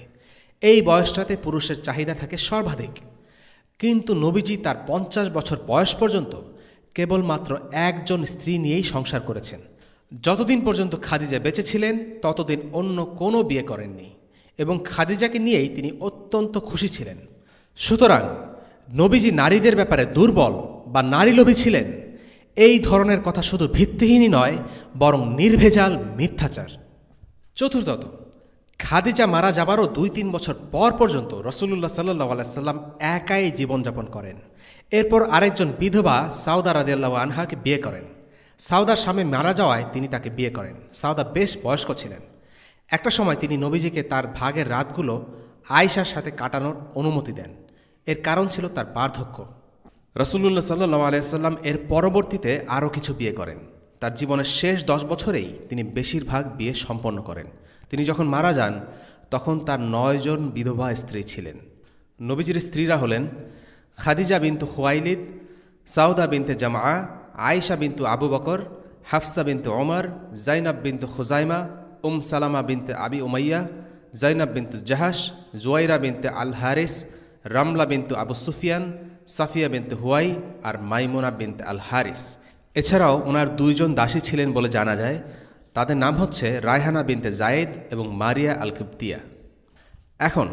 এই বয়সটাতে পুরুষের চাহিদা থাকে সর্বাধিক। কিন্তু নবীজি তার 50 বছর বয়স পর্যন্ত কেবলমাত্র একজন স্ত্রী নিয়েই সংসার করেছেন। যতদিন পর্যন্ত খাদিজা বেঁচে ছিলেন ততদিন অন্য কোনো বিয়ে করেননি এবং খাদিজাকে নিয়েই তিনি অত্যন্ত খুশি ছিলেন। সুতরাং নবীজি নারীদের ব্যাপারে দুর্বল বা নারীলোভী ছিলেন, এই ধরনের কথা শুধু ভিত্তিহীনই নয়, বরং নির্ভেজাল মিথ্যাচার। চতুর্থত, খাদিজা মারা যাবারও 2-3 বছর পর পর্যন্ত রাসূলুল্লাহ সাল্লাল্লাহু আলাইহি ওয়াসাল্লাম একাই জীবনযাপন করেন। এরপর আরেকজন বিধবা সাউদা রাদিয়াল্লাহু আনহাকে বিয়ে করেন। সাউদার স্বামী মারা যাওয়ায় তিনি তাকে বিয়ে করেন। সাউদা বেশ বয়স্ক ছিলেন। একটা সময় তিনি নবীজিকে তার ভাগের রাতগুলো আয়েশার সাথে কাটানোর অনুমতি দেন। এর কারণ ছিল তার বার্ধক্য। রাসূলুল্লাহ সাল্লাল্লাহু আলাইহি ওয়াসাল্লাম এর পরবর্তীতে আরও কিছু বিয়ে করেন। তার জীবনের শেষ 10 বছরেই তিনি বেশিরভাগ বিয়ে সম্পন্ন করেন। তিনি যখন মারা যান তখন তার 9 জন বিধবা স্ত্রী ছিলেন। নবীজির স্ত্রীরা হলেন খাদিজা বিনতু খুয়াইলিদ, সাউদা বিনতে জামআ, আয়েশা বিনতু আবু বকর, হাফসা বিনতু ওমর, জাইনাব বিনতু খুজাইমা, সালামা বিনতে আবি উমাইয়া, জাইনাব বিনতু জাহাশ, জুয়াইরা বিনতে আল হারিস, রামলা বিনতু আবু সুফিয়ান, সাফিয়া বিনতে হুয়াই আর মাইমুনা বিনতে আল হারিস। এছাড়াও ওনার 2 জন দাসী ছিলেন বলে জানা যায়। তাদের নাম হচ্ছে রায়হানা বিনতে জায়েদ এবং মারিয়া আল কিবতিয়া। এখন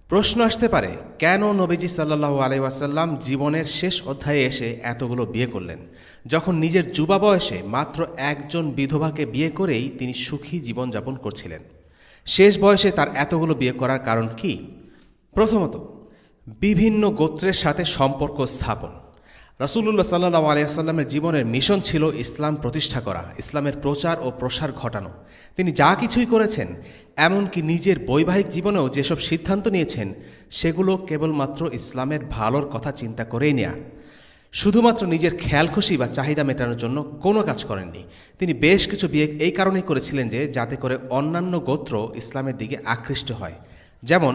প্রশ্ন আসতে পারে, কেন নবীজি সাল্লাল্লাহু আলাইহি ওয়াসাল্লাম জীবনের শেষ অধ্যায়ে এসে এতগুলো বিয়ে করলেন, যখন নিজের যুবা বয়সে মাত্র একজন বিধবাকে বিয়ে করেই তিনি সুখী জীবনযাপন করছিলেন? শেষ বয়সে তার এতগুলো বিয়ে করার কারণ কি? প্রথমত, বিভিন্ন গোত্রের সাথে সম্পর্ক স্থাপন। রাসূলুল্লাহ সাল্লাল্লাহু আলাইহি ওয়াসাল্লামের জীবনের মিশন ছিল ইসলাম প্রতিষ্ঠা করা, ইসলামের প্রচার ও প্রসার ঘটানো। তিনি যা কিছুই করেছেন, এমনকি নিজের বৈবাহিক জীবনেও যেসব সিদ্ধান্ত নিয়েছেন, সেগুলো কেবলমাত্র ইসলামের ভালোর কথা চিন্তা করেই নেয়া। শুধুমাত্র নিজের খেয়ালখুশি বা চাহিদা মেটানোর জন্য কোনো কাজ করেননি। তিনি বেশ কিছু বিয়ে এই কারণেই করেছিলেন যে যাতে করে অন্যান্য গোত্র ইসলামের দিকে আকৃষ্ট হয়। যেমন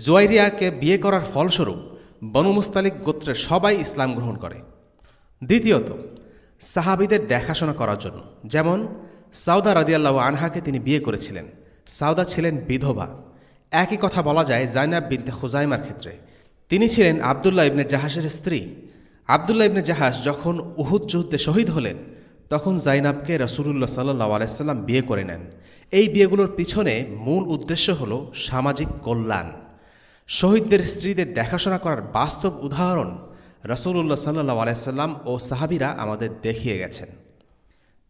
জুয়াইরিয়াকে বিয়ে করার ফলস্বরূপ বনু মুস্তালিক গোত্রের সবাই ইসলাম গ্রহণ করে। দ্বিতীয়ত, সাহাবীদের দেখাশোনা করার জন্য, যেমন সাউদা রাদিয়াল্লাহু আনহাকে তিনি বিয়ে করেছিলেন। সাউদা ছিলেন বিধবা। একই কথা বলা যায় জাইনাব বিনতে খুজাইমার ক্ষেত্রে। তিনি ছিলেন আবদুল্লাহ ইবনে জাহাসের স্ত্রী। আবদুল্লাহ ইবনে জাহাস যখন উহুদ যুদ্ধে শহীদ হলেন, তখন জাইনাবকে রাসূলুল্লাহ সাল্লাল্লাহু আলাইহি সাল্লাম বিয়ে করে নেন। এই বিয়েগুলোর পিছনে মূল উদ্দেশ্য হল সামাজিক কল্যাণ। শহীদদের স্ত্রীদের দেখাশোনা করার বাস্তব উদাহরণ রাসূলুল্লাহ সাল্লাল্লাহু আলাইহি সাল্লাম ও সাহাবীরা আমাদের দেখিয়ে গেছেন।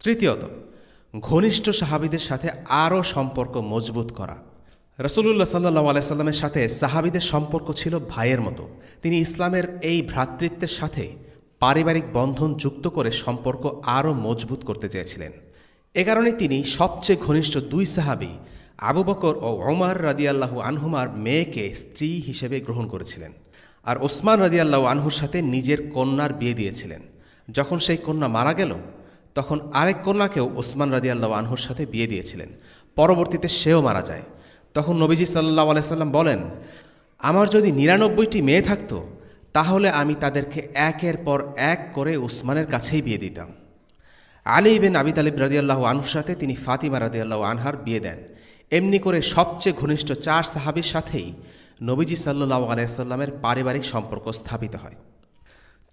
তৃতীয়ত, ঘনিষ্ঠ সাহাবীদের সাথে আরও সম্পর্ক মজবুত করা। রাসূলুল্লাহ সাল্লাল্লাহু আলাইহি সাল্লামের সাথে সাহাবীদের সম্পর্ক ছিল ভাইয়ের মতো। তিনি ইসলামের এই ভ্রাতৃত্বের সাথে পারিবারিক বন্ধন যুক্ত করে সম্পর্ক আরও মজবুত করতে চেয়েছিলেন। এ কারণে তিনি সবচেয়ে ঘনিষ্ঠ দুই সাহাবী আবু বকর ও ওমর রাদিয়াল্লাহু আনহুমার মেয়েকে স্ত্রী হিসেবে গ্রহণ করেছিলেন, আর ওসমান রাদিয়াল্লাহু আনহুর সাথে নিজের কন্যার বিয়ে দিয়েছিলেন। যখন সেই কন্যা মারা গেল, তখন আরেক কন্যাকেও ওসমান রাদিয়াল্লাহু আনহুর সাথে বিয়ে দিয়েছিলেন। পরবর্তীতে সেও মারা যায়। তখন নবীজি সাল্লাল্লাহু আলাইহি সাল্লাম বলেন, আমার যদি ৯৯টি মেয়ে থাকত, তাহলে আমি তাদেরকে একের পর এক করে উসমানের কাছেই বিয়ে দিতাম। আলী ইবনে আবি তালিব রাদিয়াল্লাহু আনহুর সাথে তিনি ফাতিমা রাদিয়াল্লাহু আনহার বিয়ে দেন। এমনি করে সবচেয়ে ঘনিষ্ঠ ৪ সাহাবীর সাথেই নবীজি সাল্লাল্লাহু আলাইহি সাল্লামের পারিবারিক সম্পর্ক স্থাপিত হয়।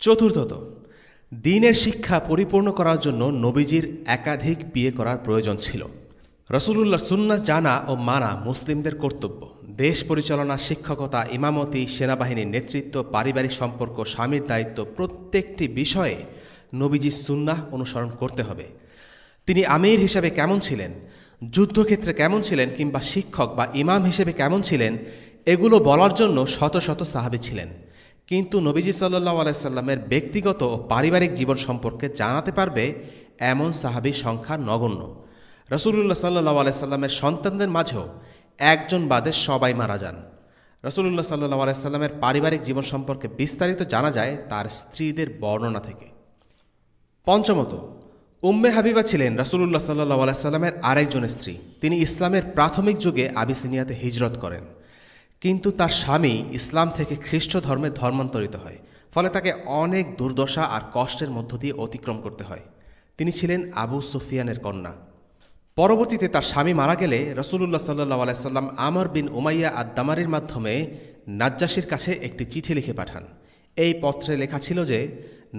চতুর্থত, দ্বীনের শিক্ষা পরিপূর্ণ করার জন্য নবীজির একাধিক বিয়ে করার প্রয়োজন ছিল। রাসূলুল্লাহ সুন্নাহ জানা ও মানা মুসলিমদের কর্তব্য। দেশ পরিচালনা, শিক্ষকতা, ইমামতি, সেনাবাহিনীর নেতৃত্ব, পারিবারিক সম্পর্ক, স্বামীর দায়িত্ব, প্রত্যেকটি বিষয়ে নবীজির সুন্নাহ অনুসরণ করতে হবে। তিনি আমির হিসেবে কেমন ছিলেন, যুদ্ধক্ষেত্রে কেমন ছিলেন, কিংবা শিক্ষক বা ইমাম হিসেবে কেমন ছিলেন, এগুলো বলার জন্য শত শত সাহাবী ছিলেন। কিন্তু নবীজি সাল্লাল্লাহু আলাইহি সাল্লামের ব্যক্তিগত ও পারিবারিক জীবন সম্পর্কে জানাতে পারবে এমন সাহাবীর সংখ্যা নগণ্য। রাসূলুল্লাহ সাল্লাল্লাহু আলাইহি সাল্লামের সন্তানদের মাঝেও একজন বাদে সবাই মারা যান। রাসূলুল্লাহ সাল্লাল্লাহু আলাইহি সাল্লামের পারিবারিক জীবন সম্পর্কে বিস্তারিত জানা যায় তার স্ত্রীদের বর্ণনা থেকে। পঞ্চমত, উম্মে হাবিবা ছিলেন রাসূলুল্লাহ সাল্লাল্লাহু আলাইহি সাল্লামের আরেকজন স্ত্রী। তিনি ইসলামের প্রাথমিক যুগে আবিসিনিয়াতে হিজরত করেন, কিন্তু তার স্বামী ইসলাম থেকে খ্রিস্ট ধর্মে ধর্মান্তরিত হয়। ফলে তাকে অনেক দুর্দশা আর কষ্টের মধ্য দিয়ে অতিক্রম করতে হয়। তিনি ছিলেন আবু সুফিয়ানের কন্যা। পরবর্তীতে তার স্বামী মারা গেলে রাসূলুল্লাহ সাল্লাল্লাহু আলাইহি সাল্লাম আমর বিন উমাইয়া আদ-দামারির মাধ্যমে নাজ্জাশীর কাছে একটি চিঠি লিখে পাঠান। এই পত্রে লেখা ছিল যে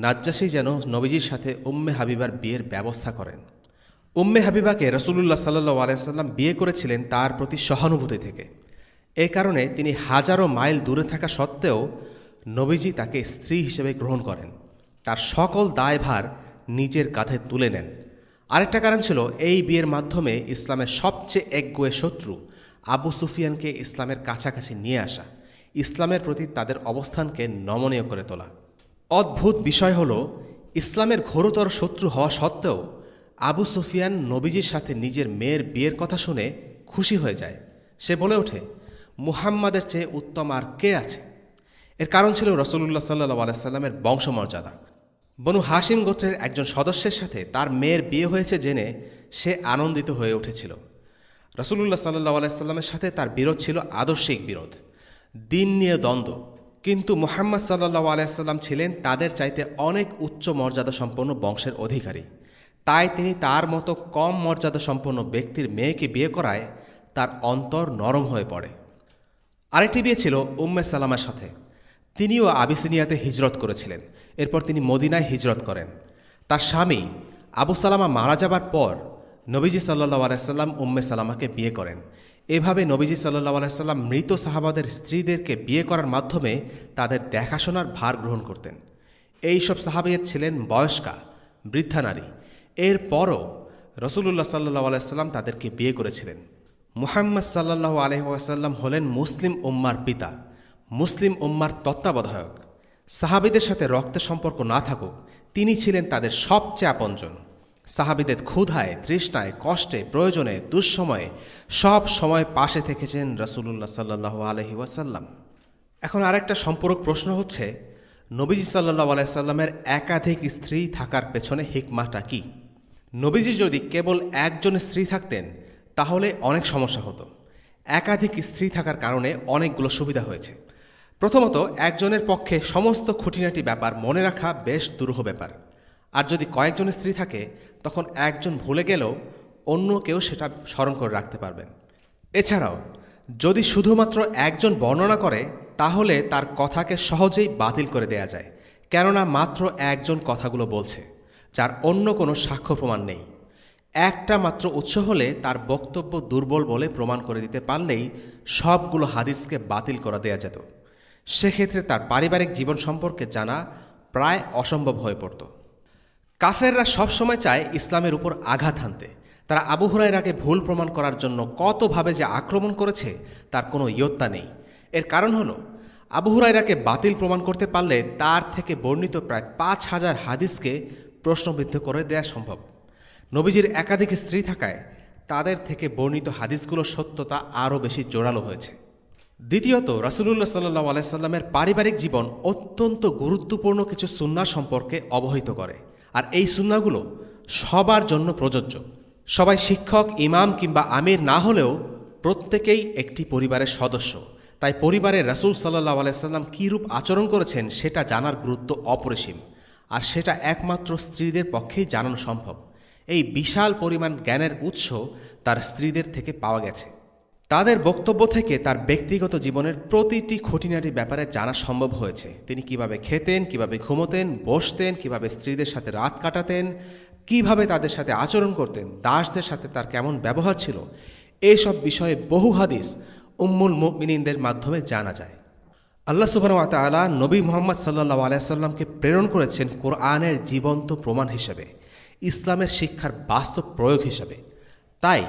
নাজ্জাশী যেন নবীজির সাথে উম্মে হাবিবার বিয়ের ব্যবস্থা করেন। উম্মে হাবিবাকে রাসূলুল্লাহ সাল্লাল্লাহু আলাইহি সাল্লাম বিয়ে করেছিলেন তার প্রতি সহানুভূতি থেকে। এ কারণে তিনি হাজারো মাইল দূরে থাকা সত্ত্বেও নবীজি তাকে স্ত্রী হিসেবে গ্রহণ করেন, তার সকল দায়ভার নিজের কাঁধে তুলে নেন। আরেকটা কারণ ছিল এই বিয়ের মাধ্যমে ইসলামের সবচেয়ে একগুঁয়ে শত্রু আবু সুফিয়ানকে ইসলামের কাছাকাছি নিয়ে আসা, ইসলামের প্রতি তাদের অবস্থানকে নমনীয় করে তোলা। অদ্ভুত বিষয় হল, ইসলামের ঘোরতর শত্রু হওয়া সত্ত্বেও আবু সুফিয়ান নবীজির সাথে নিজের মেয়ের বিয়ের কথা শুনে খুশি হয়ে যায়। সে বলে ওঠে, মুহাম্মাদের চেয়ে উত্তম আর কে আছে? এর কারণ ছিল রাসূলুল্লাহ সাল্লাল্লাহু আলাইহি সাল্লামের বংশমর্যাদা। বনু হাশিম গোত্রের একজন সদস্যের সাথে তার মেয়ের বিয়ে হয়েছে জেনে সে আনন্দিত হয়ে উঠেছিল। রাসূলুল্লাহ সাল্লাল্লাহু আলাইহি সাল্লামের সাথে তার বিরোধ ছিল আদর্শিক বিরোধ, দিন নিয়ে দ্বন্দ্ব। কিন্তু মুহাম্মদ সাল্লাল্লাহু আলাইহি সাল্লাম ছিলেন তাদের চাইতে অনেক উচ্চ মর্যাদা সম্পন্ন বংশের অধিকারী। তাই তিনি তার মতো কম মর্যাদা সম্পন্ন ব্যক্তির মেয়েকে বিয়ে করায় তার অন্তর নরম হয়ে পড়ে। আরেকটি বিয়ে ছিল উম্মে সালামার সাথে। তিনিও আবিসিনিয়াতে হিজরত করেছিলেন। এরপর তিনি মদিনায় হিজরত করেন। তার স্বামী আবু সালামা মারা যাবার পর নবীজি সাল্লাল্লাহু আলাইহি সাল্লাম উম্মে সালামাকে বিয়ে করেন। এভাবে নবীজি সাল্লাল্লাহু আলাইহি সাল্লাম মৃত সাহাবাদের স্ত্রীদেরকে বিয়ে করার মাধ্যমে তাদের দেখাশোনার ভার গ্রহণ করতেন। এই সব সাহাবিয়ত ছিলেন বয়স্কা, বৃদ্ধা নারী। এরপরও রাসূলুল্লাহ সাল্লাল্লাহু আলাইহি সাল্লাম তাদেরকে বিয়ে করেছিলেন। মুহাম্মদ সাল্লাল্লাহু আলাইহি ওয়াসাল্লাম হলেন মুসলিম উম্মার পিতা, মুসলিম উম্মার তত্ত্বাবধায়ক। সাহাবিদের সাথে রক্তের সম্পর্ক না থাকুক, তিনি ছিলেন তাদের সবচেয়ে আপনজন। সাহাবিদের ক্ষুধায়, তৃষ্ণায়, কষ্টে, প্রয়োজনে, দুঃসময়ে সব সময় পাশে থেকেছেন রাসূলুল্লাহ সাল্লাল্লাহু আলাইহি ওয়াসাল্লাম। এখন আরেকটা সম্পূরক প্রশ্ন হচ্ছে, নবীজি সাল্লাল্লাহু আলাইহি সাল্লামের একাধিক স্ত্রী থাকার পেছনে হিকমাটা কি? নবীজি যদি কেবল একজন স্ত্রী থাকতেন তাহলে অনেক সমস্যা হতো। একাধিক স্ত্রী থাকার কারণে অনেকগুলো সুবিধা হয়েছে। প্রথমত, একজনের পক্ষে সমস্ত খুঁটিনাটি ব্যাপার মনে রাখা বেশ দুরূহ ব্যাপার। আর যদি কয়েকজন স্ত্রী থাকে, তখন একজন ভুলে গেলেও অন্য কেউ সেটা স্মরণ করে রাখতে পারবেন। এছাড়াও যদি শুধুমাত্র একজন বর্ণনা করে, তাহলে তার কথাকে সহজেই বাতিল করে দেয়া যায়, কেননা মাত্র একজন কথাগুলো বলছে, যার অন্য কোনো সাক্ষ্য প্রমাণ নেই। একটা মাত্র উৎস হলে তার বক্তব্য দুর্বল বলে প্রমাণ করে দিতে পারলেই সবগুলো হাদিসকে বাতিল করে দেয়া যেত। সেক্ষেত্রে তার পারিবারিক জীবন সম্পর্কে জানা প্রায় অসম্ভব হয়ে পড়ত। কাফেররা সবসময় চায় ইসলামের উপর আঘাত হানতে। তারা আবু হুরায়রাকে ভুল প্রমাণ করার জন্য কতভাবে যে আক্রমণ করেছে তার কোনো ইয়ত্তা নেই। এর কারণ হলো, আবু হুরায়রাকে বাতিল প্রমাণ করতে পারলে তার থেকে বর্ণিত প্রায় ৫,০০০ হাদিসকে প্রশ্নবিদ্ধ করে দেয়া সম্ভব। নবীজির একাধিক স্ত্রী থাকায় তাদের থেকে বর্ণিত হাদিসগুলোর সত্যতা আরও বেশি জোরালো হয়েছে। দ্বিতীয়ত, রাসূলুল্লাহ সাল্লাল্লাহু আলাইহি সাল্লামের পারিবারিক জীবন অত্যন্ত গুরুত্বপূর্ণ কিছু সুন্নাহ সম্পর্কে অবহিত করে, আর এই সুন্নাহগুলো সবার জন্য প্রযোজ্য। সবাই শিক্ষক, ইমাম কিংবা আমির না হলেও প্রত্যেকেই একটি পরিবারের সদস্য। তাই পরিবারের রাসূল সাল্লাল্লাহু আলাইহি সাল্লাম কীরূপ আচরণ করেছেন সেটা জানার গুরুত্ব অপরিসীম, আর সেটা একমাত্র স্ত্রীদের পক্ষেই জানানো সম্ভব। এই বিশাল পরিমাণ জ্ঞানের উৎস তার স্ত্রীদের থেকে পাওয়া গেছে। তাদের বক্তব্য থেকে তার ব্যক্তিগত জীবনের প্রতিটি খুঁটিনাটি ব্যাপারে জানা সম্ভব হয়েছে। তিনি কিভাবে খেতেন, কিভাবে ঘুমোতেন, বসতেন, কিভাবে স্ত্রীদের সাথে রাত কাটাতেন, কিভাবে তাদের সাথে আচরণ করতেন, দাসদের সাথে তার কেমন ব্যবহার ছিল, এইসব বিষয়ে বহু হাদিস উম্মুল মুমিনিনদের মাধ্যমে জানা যায়। আল্লাহ সুবহানাহু ওয়া তাআলা নবী মুহাম্মদ সাল্লাল্লাহু আলাইহি সাল্লামকে প্রেরণ করেছেন কোরআনের জীবন্ত প্রমাণ হিসেবে, ইসলামের শিক্ষার বাস্তব প্রয়োগ হিসেবে। তাই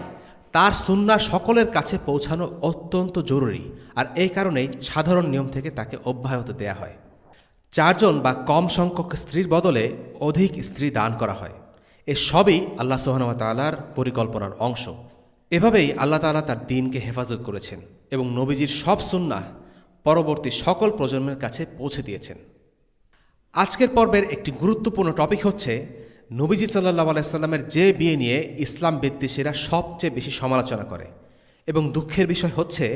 তার সুন্নাহ সকলের কাছে পৌঁছানো অত্যন্ত জরুরি, আর এই কারণেই সাধারণ নিয়ম থেকে তাকে অব্যাহতি দেয়া হয়। 4 বা কম সংখ্যক স্ত্রীর বদলে অধিক স্ত্রী দান করা হয়। এ সবই আল্লাহ সুবহানাহু ওয়া তাআলার পরিকল্পনার অংশ। এভাবেই আল্লাহ তাআলা তার দ্বীনকে হেফাজত করেছেন এবং নবীজির সব সুন্নাহ পরবর্তী সকল প্রজন্মের কাছে পৌঁছে দিয়েছেন। আজকের পর্বের একটি গুরুত্বপূর্ণ টপিক হচ্ছে নবীজি সাল্লাল্লাহু আলাইহি সাল্লামের যে বিয়ে নিয়ে ইসলাম বিদ্বেষীরা সবচেয়ে বেশি সমালোচনা করে, এবং দুঃখের বিষয় হচ্ছে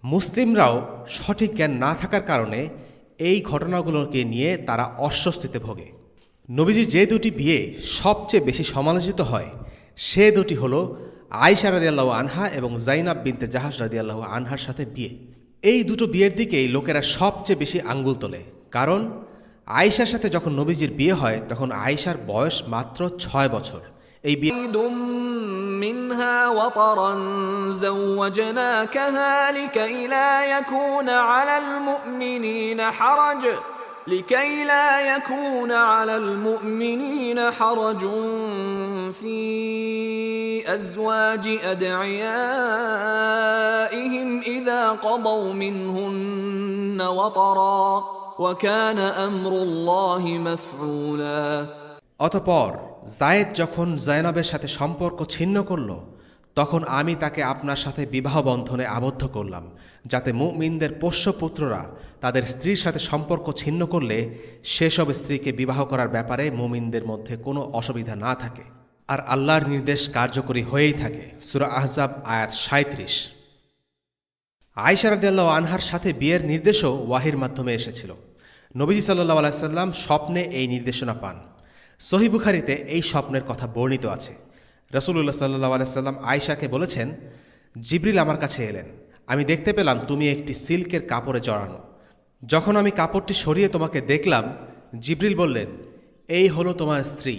মুসলিমরাও সঠিক জ্ঞান না থাকার কারণে এই ঘটনাগুলোকে নিয়ে তারা অস্বস্তিতে ভোগে। নবীজির যে দুটি বিয়ে সবচেয়ে বেশি সমালোচিত হয় সে দুটি হলো আয়েশা রাদিয়াল্লাহু আনহা এবং যায়েনব বিনতে জাহাশ রাদিয়াল্লাহু আনহার সাথে বিয়ে। এই দুটো বিয়ের দিকেই লোকেরা সবচেয়ে বেশি আঙ্গুল তোলে, কারণ আয়েশার সাথে যখন নবীজির বিয়ে হয় তখন আয়েশার বয়স মাত্র 6 বছর। এই বিয়ে منها وطرا زوجناكها لكي لا يكون على المؤمنين حرج في أزواج أدعيائهم إذا قضوا منهن وطرا وكان أمر الله مفعولا। অতঃপর যায়েদ যখন যায়েনবের সাথে সম্পর্ক ছিন্ন করল, তখন আমি তাকে আপনার সাথে বিবাহ বন্ধনে আবদ্ধ করলাম, যাতে মুমিনদের পোষ্যপুত্ররা তাদের স্ত্রীর সাথে সম্পর্ক ছিন্ন করলে সেসব স্ত্রীকে বিবাহ করার ব্যাপারে মুমিনদের মধ্যে কোনো অসুবিধা না থাকে, আর আল্লাহর নির্দেশ কার্যকরী হয়েই থাকে। সূরা আহজাব আয়াত 37। আয়েশা রাদিয়াল্লাহু আনহার সাথে বিয়ের নির্দেশও ওয়াহির মাধ্যমে এসেছিল। নবীজি সাল্লাল্লাহু আলাইহি সাল্লাম স্বপ্নে এই নির্দেশনা পান। সহিহ বুখারীতে এই স্বপ্নের কথা বর্ণিত আছে। রাসূলুল্লাহ সাল্লাল্লাহু আলাইহি সাল্লাম আয়েশাকে বলেছেন, জিবরিল আমার কাছে এলেন, আমি দেখতে পেলাম তুমি একটি সিল্কের কাপড়ে জড়ানো। যখন আমি কাপড়টি সরিয়ে তোমাকে দেখলাম, জিবরিল বললেন, এই হলো তোমার স্ত্রী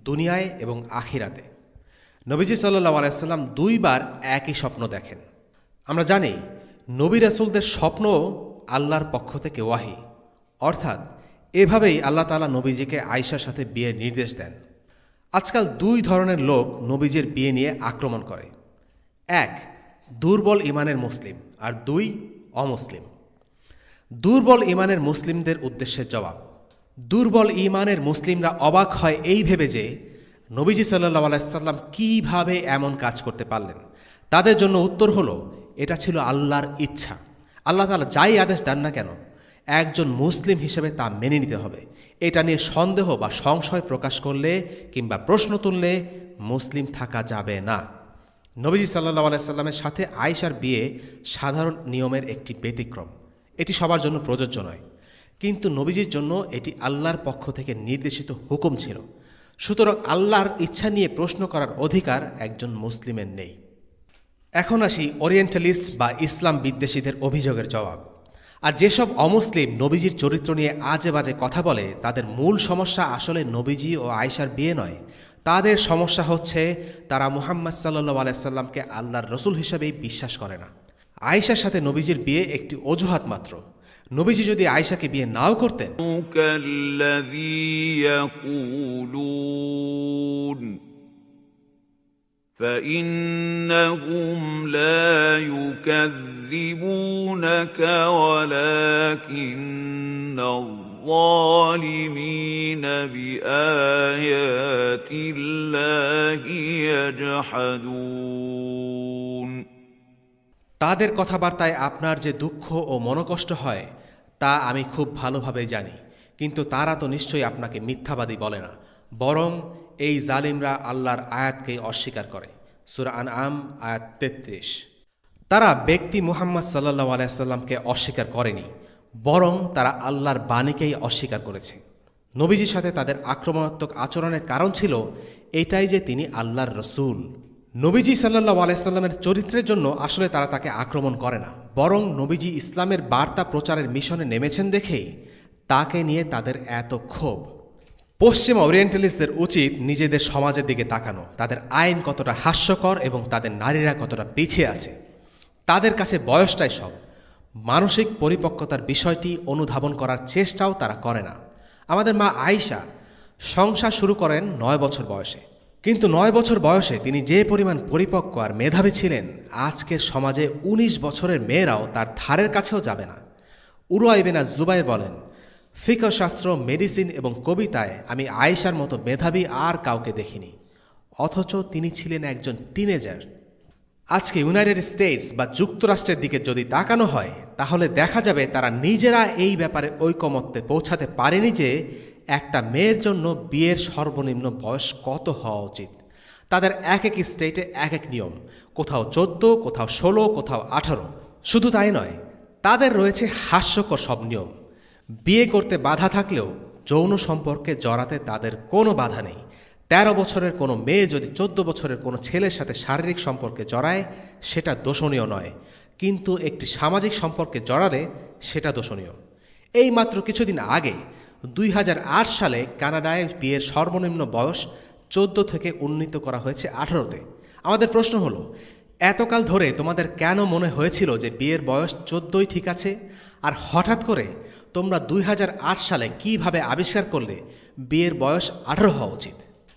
দুনিয়ায় এবং আখিরাতে। নবীজি সাল্লাল্লাহু আলাইহি সাল্লাম 2 বার একই স্বপ্ন দেখেন। আমরা জানি নবী রাসূলদের স্বপ্নও আল্লাহর পক্ষ থেকে ওয়াহি, অর্থাৎ এভাবেই আল্লাহ তাআলা নবীজিকে আয়েশার সাথে বিয়ের নির্দেশ দেন। আজকাল 2 ধরনের লোক নবীজির বিয়ে নিয়ে আক্রমণ করে। 1, দুর্বল ইমানের মুসলিম, আর 2, অমুসলিম। দুর্বল ইমানের মুসলিমদের উদ্দেশ্যে জবাব। দুর্বল ইমানের মুসলিমরা অবাক হয় এই ভেবে যে নবীজি সাল্লাল্লাহু আলাইহি সাল্লাম কীভাবে এমন কাজ করতে পারলেন। তাদের জন্য উত্তর হলো, এটা ছিল আল্লাহর ইচ্ছা। আল্লাহ তাআলা যাই আদেশ দেন না কেন, একজন মুসলিম হিসেবে তা মেনে নিতে হবে। এটা নিয়ে সন্দেহ বা সংশয় প্রকাশ করলে কিংবা প্রশ্ন তুললে মুসলিম থাকা যাবে না। নবীজি সাল্লাল্লাহু আলাইহি সাল্লামের সাথে আয়েশার বিয়ে সাধারণ নিয়মের একটি ব্যতিক্রম। এটি সবার জন্য প্রযোজ্য নয়, কিন্তু নবীজির জন্য এটি আল্লাহর পক্ষ থেকে নির্দেশিত হুকুম ছিল। সুতরাং আল্লাহর ইচ্ছা নিয়ে প্রশ্ন করার অধিকার একজন মুসলিমের নেই। এখন আসি ওরিয়েন্টালিস্ট বা ইসলাম বিদ্বেষীদের অভিযোগের জবাব। আর যেসব অমুসলিম নবীজির চরিত্র নিয়ে আজে বাজে কথা বলে, তাদের মূল সমস্যা আসলে নবীজি ও আয়েশার বিয়ে নয়। তাদের সমস্যা হচ্ছে তারা মুহাম্মদ সাল্লাল্লাহু আলাইহি সাল্লামকে আল্লাহর রসুল হিসেবেই বিশ্বাস করে না। আয়েশার সাথে নবীজির বিয়ে একটি অজুহাত মাত্র। নবীজি যদি আয়েশাকে বিয়ে নাও করতেন, كالذي يقولون فإنهم لا يكذبونك ولكن الظالمين بآيات الله يجحدون। তাদের কথাবার্তায় আপনার যে দুঃখ ও মনোকষ্ট হয় তা আমি খুব ভালোভাবে জানি, কিন্তু তারা তো নিশ্চয়ই আপনাকে মিথ্যাবাদী বলে না, বরং এই জালিমরা আল্লাহর আয়াতকে অস্বীকার করে। সূরা আনআম আয়াত 33। তারা ব্যক্তি মুহাম্মদ সাল্লাল্লাহু আলাইহি সাল্লামকে অস্বীকার করেনি, বরং তারা আল্লাহর বাণীকেই অস্বীকার করেছে। নবীজির সাথে তাদের আক্রমণাত্মক আচরণের কারণ ছিল এটাই যে তিনি আল্লাহর রসূল। নবীজি সাল্লাল্লাহু আলাইহি সাল্লামের চরিত্রের জন্য আসলে তারা তাকে আক্রমণ করে না, বরং নবীজি ইসলামের বার্তা প্রচারের মিশনে নেমেছেন দেখেই তাকে নিয়ে তাদের এত ক্ষোভ। পশ্চিমা ওরিয়েন্টালিস্টদের উচিত নিজেদের সমাজের দিকে তাকানো, তাদের আইন কতটা হাস্যকর এবং তাদের নারীরা কতটা পিছিয়ে আছে। তাদের কাছে বয়সটাই সব, মানসিক পরিপক্কতার বিষয়টি অনুধাবন করার চেষ্টাও তারা করে না। আমাদের মা আয়েশা সংসার শুরু করেন 9 বছর বয়সে, কিন্তু 9 বছর বয়সে তিনি যে পরিমাণ পরিপক্ক আর মেধাবী ছিলেন, আজকের সমাজে 19 বছরের মেয়েরাও তার ধারের কাছেও যাবে না। উরওয়া ইবনে জুবাইর বলেন, ফিকহ শাস্ত্র, মেডিসিন এবং কবিতায় আমি আয়েশার মতো মেধাবী আর কাউকে দেখিনি, অথচ তিনি ছিলেন একজন টিনেজার। আজকে ইউনাইটেড স্টেটস বা যুক্তরাষ্ট্রের দিকে যদি তাকানো হয়, তাহলে দেখা যাবে তারা নিজেরা এই ব্যাপারে ঐকমত্যে পৌঁছাতে পারেনি যে একটা মেয়ের জন্য বিয়ের সর্বনিম্ন বয়স কত হওয়া উচিত। তাদের এক এক স্টেটে এক এক নিয়ম, কোথাও 14, কোথাও 16, কোথাও 18। শুধু তাই নয়, তাদের রয়েছে হাস্যকর সব নিয়ম। বিয়ে করতে বাধা থাকলেও যৌন সম্পর্কে জড়াতে তাদের কোনো বাধা নেই। 13 বছরের কোনো মেয়ে যদি 14 বছরের কোনো ছেলের সাথে শারীরিক সম্পর্কে জড়ায়, সেটা দোষণীয় নয়, কিন্তু একটি সামাজিক সম্পর্কে জড়ালে সেটা দোষণীয়। এই মাত্র কিছুদিন আগে 2008 সালে কানাডায় বিয়ের সর্বনিম্ন বয়স 14 থেকে উন্নীত করা হয়েছে 18-তে। আমাদের প্রশ্ন হলো, এতকাল ধরে তোমাদের কেন মনে হয়েছিল যে বিয়ের বয়স 14ই ঠিক আছে, আর হঠাৎ করে তোমরা 2008 সালে কিভাবে আবিষ্কার করলে বিয়ের বয়স 18 হওয়া উচিত?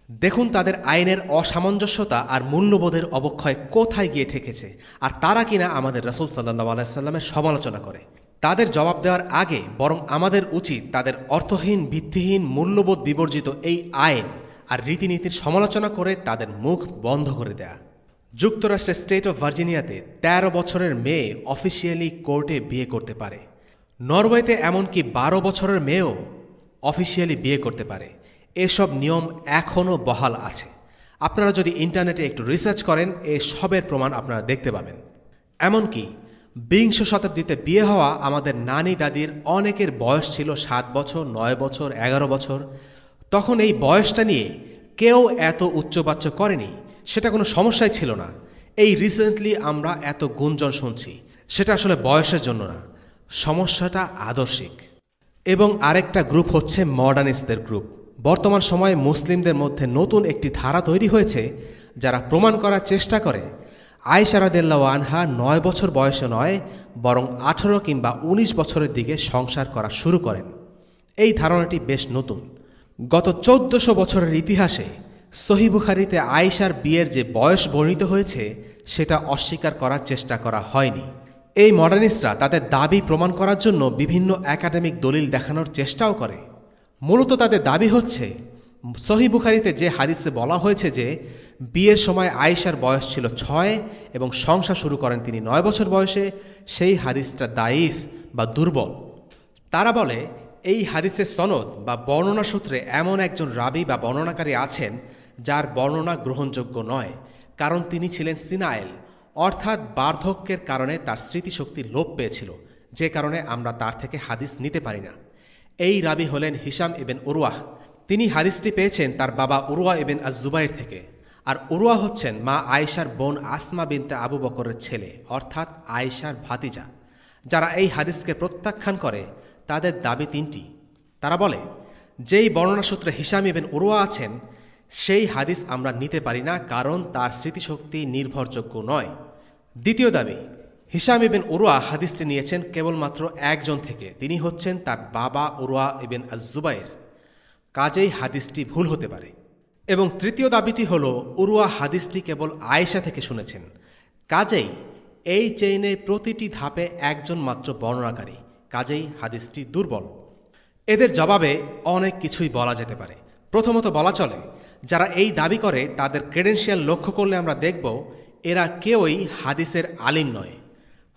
দেখুন তাদের আইনের অসামঞ্জস্যতা আর মূল্যবোধের অবক্ষয় কোথায় গিয়ে ঠেকেছে, আর তারা কিনা আমাদের রাসূল সাল্লাল্লাহু আলাইহি সাল্লামের সমালোচনা করে। তাদের জবাব দেওয়ার আগে বরং আমাদের উচিত তাদের অর্থহীন, ভিত্তিহীন, মূল্যবোধ বিবর্জিত এই আইন আর রীতিনীতির সমালোচনা করে তাদের মুখ বন্ধ করে দেয়া। যুক্তরাষ্ট্রের স্টেট অফ ভার্জিনিয়াতে 13 বছরের মেয়ে অফিসিয়ালি কোর্টে বিয়ে করতে পারে। নরওয়েতে এমনকি 12 বছরের মেয়েও অফিসিয়ালি বিয়ে করতে পারে। এসব নিয়ম এখনও বহাল আছে। আপনারা যদি ইন্টারনেটে একটু রিসার্চ করেন, এসবের প্রমাণ আপনারা দেখতে পাবেন। এমনকি 20 শতাব্দীতে বিয়ে হওয়া আমাদের নানি দাদির অনেকের বয়স ছিল 7 বছর, 9 বছর, 11 বছর। তখন এই বয়সটা নিয়ে কেউ এত উচ্চবাচ্য করেনি, সেটা কোনো সমস্যাই ছিল না। এই রিসেন্টলি আমরা এত গুঞ্জন শুনছি, সেটা আসলে বয়সের জন্য না, সমস্যাটা আদর্শিক। এবং আরেকটা গ্রুপ হচ্ছে মডার্নিস্টদের গ্রুপ। বর্তমান সময়ে মুসলিমদের মধ্যে নতুন একটি ধারা তৈরি হয়েছে, যারা প্রমাণ করার চেষ্টা করে আয়েশা রাদিয়াল্লাহু আনহা 9 বছর বয়সে নয়, বরং 18 কিংবা 19 বছরের দিকে সংসার করা শুরু করেন। এই ধারণাটি বেশ নতুন। গত 1400 বছরের ইতিহাসে সহিহ বুখারীতে আয়েশার বিয়ের যে বয়স বর্ণিত হয়েছে, সেটা অস্বীকার করার চেষ্টা করা হয়নি। এই মডার্নিস্টরা তাদের দাবি প্রমাণ করার জন্য বিভিন্ন একাডেমিক দলিল দেখানোর চেষ্টাও করে। মূলত তাদের দাবি হচ্ছে, সহিহ বুখারীতে যে হাদিসে বলা হয়েছে যে বিয়ের সময় আয়েশার বয়স ছিল 6 এবং সংসার শুরু করেন তিনি 9 বছর বয়সে, সেই হাদিসটা দাইফ বা দুর্বল। তারা বলে এই হাদিসের সনদ বা বর্ণনা সূত্রে এমন একজন রাবি বা বর্ণনাকারী আছেন যার বর্ণনা গ্রহণযোগ্য নয়, কারণ তিনি ছিলেন সিনাইল, অর্থাৎ বার্ধক্যের কারণে তার স্মৃতিশক্তি লোপ পেয়েছিল, যে কারণে আমরা তার থেকে হাদিস নিতে পারি না। এই রাবি হলেন হিশাম ইবেন উরওয়াহ। তিনি হাদিসটি পেয়েছেন তার বাবা উরওয়া ইবেন আজ-জুবাইর থেকে। আর উরওয়া হচ্ছেন মা আয়েশার বোন আসমা বিনতে আবু বকরের ছেলে, অর্থাৎ আয়েশার ভাতিজা। যারা এই হাদিসকে প্রত্যাখ্যান করে তাদের দাবি তিনটি। তারা বলে, যেই বর্ণনা সূত্রে হিশাম ইবেন উরওয়া আছেন সেই হাদিস আমরা নিতে পারি না, কারণ তার স্মৃতিশক্তি নির্ভরযোগ্য নয়। দ্বিতীয় দাবি, হিশাম ইবেন উরওয়া হাদিসটি নিয়েছেন কেবলমাত্র একজন থেকে, তিনি হচ্ছেন তার বাবা উরওয়া ইবেন আজ-জুবাইর। কাজেই হাদিসটি ভুল হতে পারে। এবং তৃতীয় দাবিটি হল, উরওয়া হাদিসটি কেবল আয়েশা থেকে শুনেছেন, কাজেই এই চেইনের প্রতিটি ধাপে একজন মাত্র বর্ণনাকারী, কাজেই হাদিসটি দুর্বল। এদের জবাবে অনেক কিছুই বলা যেতে পারে। প্রথমত বলা চলে, যারা এই দাবি করে তাদের ক্রেডেনশিয়াল লক্ষ্য করলে আমরা দেখব এরা কেউই হাদিসের আলিম নয়।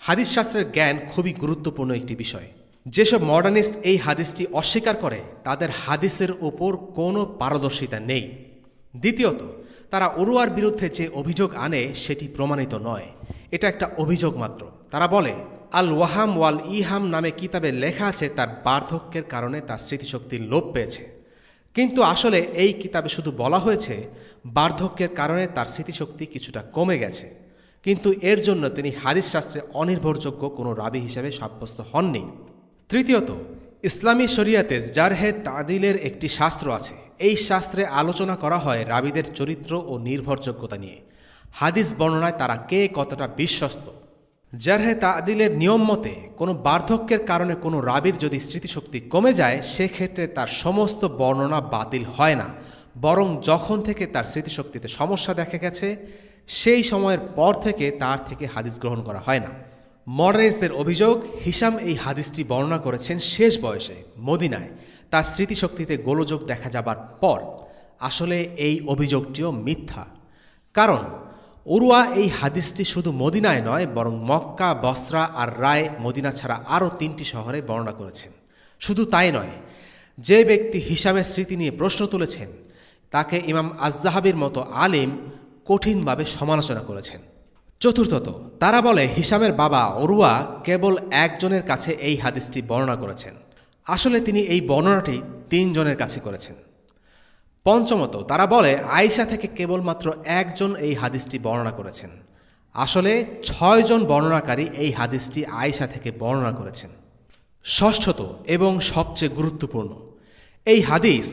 হাদিস শাস্ত্রের জ্ঞান খুবই গুরুত্বপূর্ণ একটি বিষয়। যেসব মডার্নিস্ট এই হাদিসটি অস্বীকার করে তাদের হাদিসের ওপর কোনো পারদর্শিতা নেই। দ্বিতীয়ত, তারা উরওয়ার বিরুদ্ধে যে অভিযোগ আনে সেটি প্রমাণিত নয়, এটা একটা অভিযোগ মাত্র। তারা বলে, আল ওয়াহাম ওয়াল ইহাম নামে কিতাবে লেখা আছে তার বার্ধক্যের কারণে তার স্মৃতিশক্তির লোপ পেয়েছে, কিন্তু আসলে এই কিতাবে শুধু বলা হয়েছে বার্ধক্যের কারণে তার স্মৃতিশক্তি কিছুটা কমে গেছে, কিন্তু এর জন্য তিনি হাদিস শাস্ত্রে অনির্ভরযোগ্য কোনো রাবি হিসেবে সাব্যস্ত হননি। তৃতীয়ত, ইসলামী শরিয়াতে জারহে তাদিলের একটি শাস্ত্র আছে। এই শাস্ত্রে আলোচনা করা হয় রাবিদের চরিত্র ও নির্ভরযোগ্যতা নিয়ে। হাদিস বর্ণনায় তারা কে কতটা বিশ্বস্ত। জারহে তাদিলের নিয়ম মতে কোনো বার্ধক্যের কারণে কোনো রাবির যদি স্মৃতিশক্তি কমে যায় সেক্ষেত্রে তার সমস্ত বর্ণনা বাতিল হয় না, বরং যখন থেকে তার স্মৃতিশক্তিতে সমস্যা দেখা গেছে সেই সময়ের পর থেকে তার থেকে হাদিস গ্রহণ করা হয় না। মডার্নিস্টদের অভিযোগ, হিশাম এই হাদিসটি বর্ণনা করেছেন শেষ বয়সে মদিনায়, তার স্মৃতিশক্তিতে গোলযোগ দেখা যাবার পর। আসলে এই অভিযোগটিও মিথ্যা, কারণ উরওয়া এই হাদিসটি শুধু মদিনায় নয় বরং মক্কা, বসরা আর রায়, মদিনা ছাড়া আরও 3টি শহরে বর্ণনা করেছেন। শুধু তাই নয়, যে ব্যক্তি হিশামের স্মৃতি নিয়ে প্রশ্ন তুলেছেন তাকে ইমাম আজ-জাহাবির মতো আলিম কঠিনভাবে সমালোচনা করেছেন। চতুর্থত, তারা বলে হিশামের বাবা উরওয়া কেবল একজনের কাছে এই হাদিসটি বর্ণনা করেছেন, আসলে তিনি এই বর্ণনাটি 3 জনের কাছে করেছেন। পঞ্চমত, তারা বলে আয়েশা থেকে কেবলমাত্র একজন এই হাদিসটি বর্ণনা করেছেন, আসলে 6 জন বর্ণনাকারী এই হাদিসটি আয়েশা থেকে বর্ণনা করেছেন। ষষ্ঠত এবং সবচেয়ে গুরুত্বপূর্ণ, এই হাদিস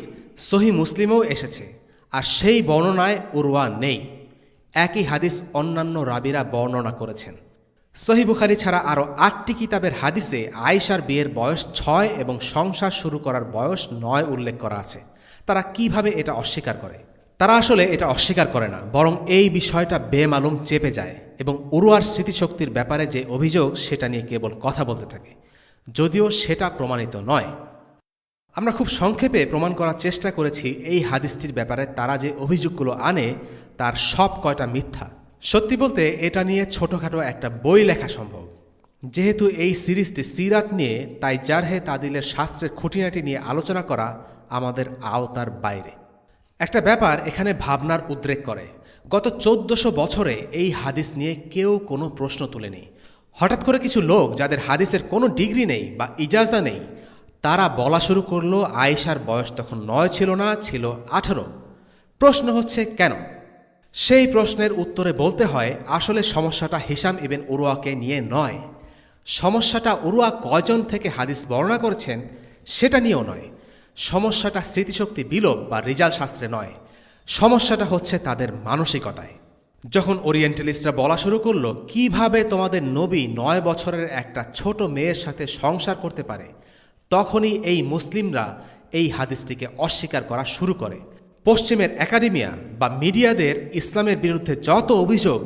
সহি মুসলিমেও এসেছে, আর সেই বর্ণনায় উরওয়া নেই। একই হাদিস অন্যান্য রাবিরা বর্ণনা করেছেন। সহি বুখারী ছাড়া আরও 8টি কিতাবের হাদিসে আয়েশার বিয়ের বয়স 6 এবং সংসার শুরু করার বয়স 9 উল্লেখ করা আছে। তারা কিভাবে এটা অস্বীকার করে? তারা আসলে এটা অস্বীকার করে না, বরং এই বিষয়টা বেমালুম চেপে যায় এবং উরওয়ার স্মৃতিশক্তির ব্যাপারে যে অভিযোগ সেটা নিয়ে কেবল কথা বলতে থাকে, যদিও সেটা প্রমাণিত নয়। আমরা খুব সংক্ষেপে প্রমাণ করার চেষ্টা করেছি এই হাদিসটির ব্যাপারে তারা যে অভিযোগগুলো আনে তার সব কয়টা মিথ্যা। সত্যি বলতে এটা নিয়ে ছোটোখাটো একটা বই লেখা সম্ভব। যেহেতু এই সিরিজটি সিরাত নিয়ে, তাই জারহে তাদিলের শাস্ত্রের খুঁটিনাটি নিয়ে আলোচনা করা আমাদের আওতার বাইরে। একটা ব্যাপার এখানে ভাবনার উদ্রেক করে, গত 1400 বছরে এই হাদিস নিয়ে কেউ কোনো প্রশ্ন তোলেনি। হঠাৎ করে কিছু লোক যাদের হাদিসের কোনো ডিগ্রি নেই বা ইজাজা নেই, তারা বলা শুরু করলো আয়েশার বয়স তখন 9 ছিল না, ছিল 18। প্রশ্ন হচ্ছে কেন? সেই প্রশ্নের উত্তরে বলতে হয়, আসলে সমস্যাটা হিশাম ইবেন উরওয়াকে নিয়ে নয়, সমস্যাটা উরওয়া কয়জন থেকে হাদিস বর্ণনা করেছেন সেটা নিয়েও নয়, সমস্যাটা স্মৃতিশক্তি বিলোপ বা রিজাল শাস্ত্রে নয়, সমস্যাটা হচ্ছে তাদের মানসিকতায়। যখন ওরিয়েন্টালিস্টরা বলা শুরু করলো কিভাবে তোমাদের নবী 9 বছরের একটা ছোট মেয়ের সাথে সংসার করতে পারে, তখনই এই মুসলিমরা এই হাদিসটিকে অস্বীকার করা শুরু করে। পশ্চিমের একাডেমিয়া বা মিডিয়াদের ইসলামের বিরুদ্ধে যত অভিযোগ,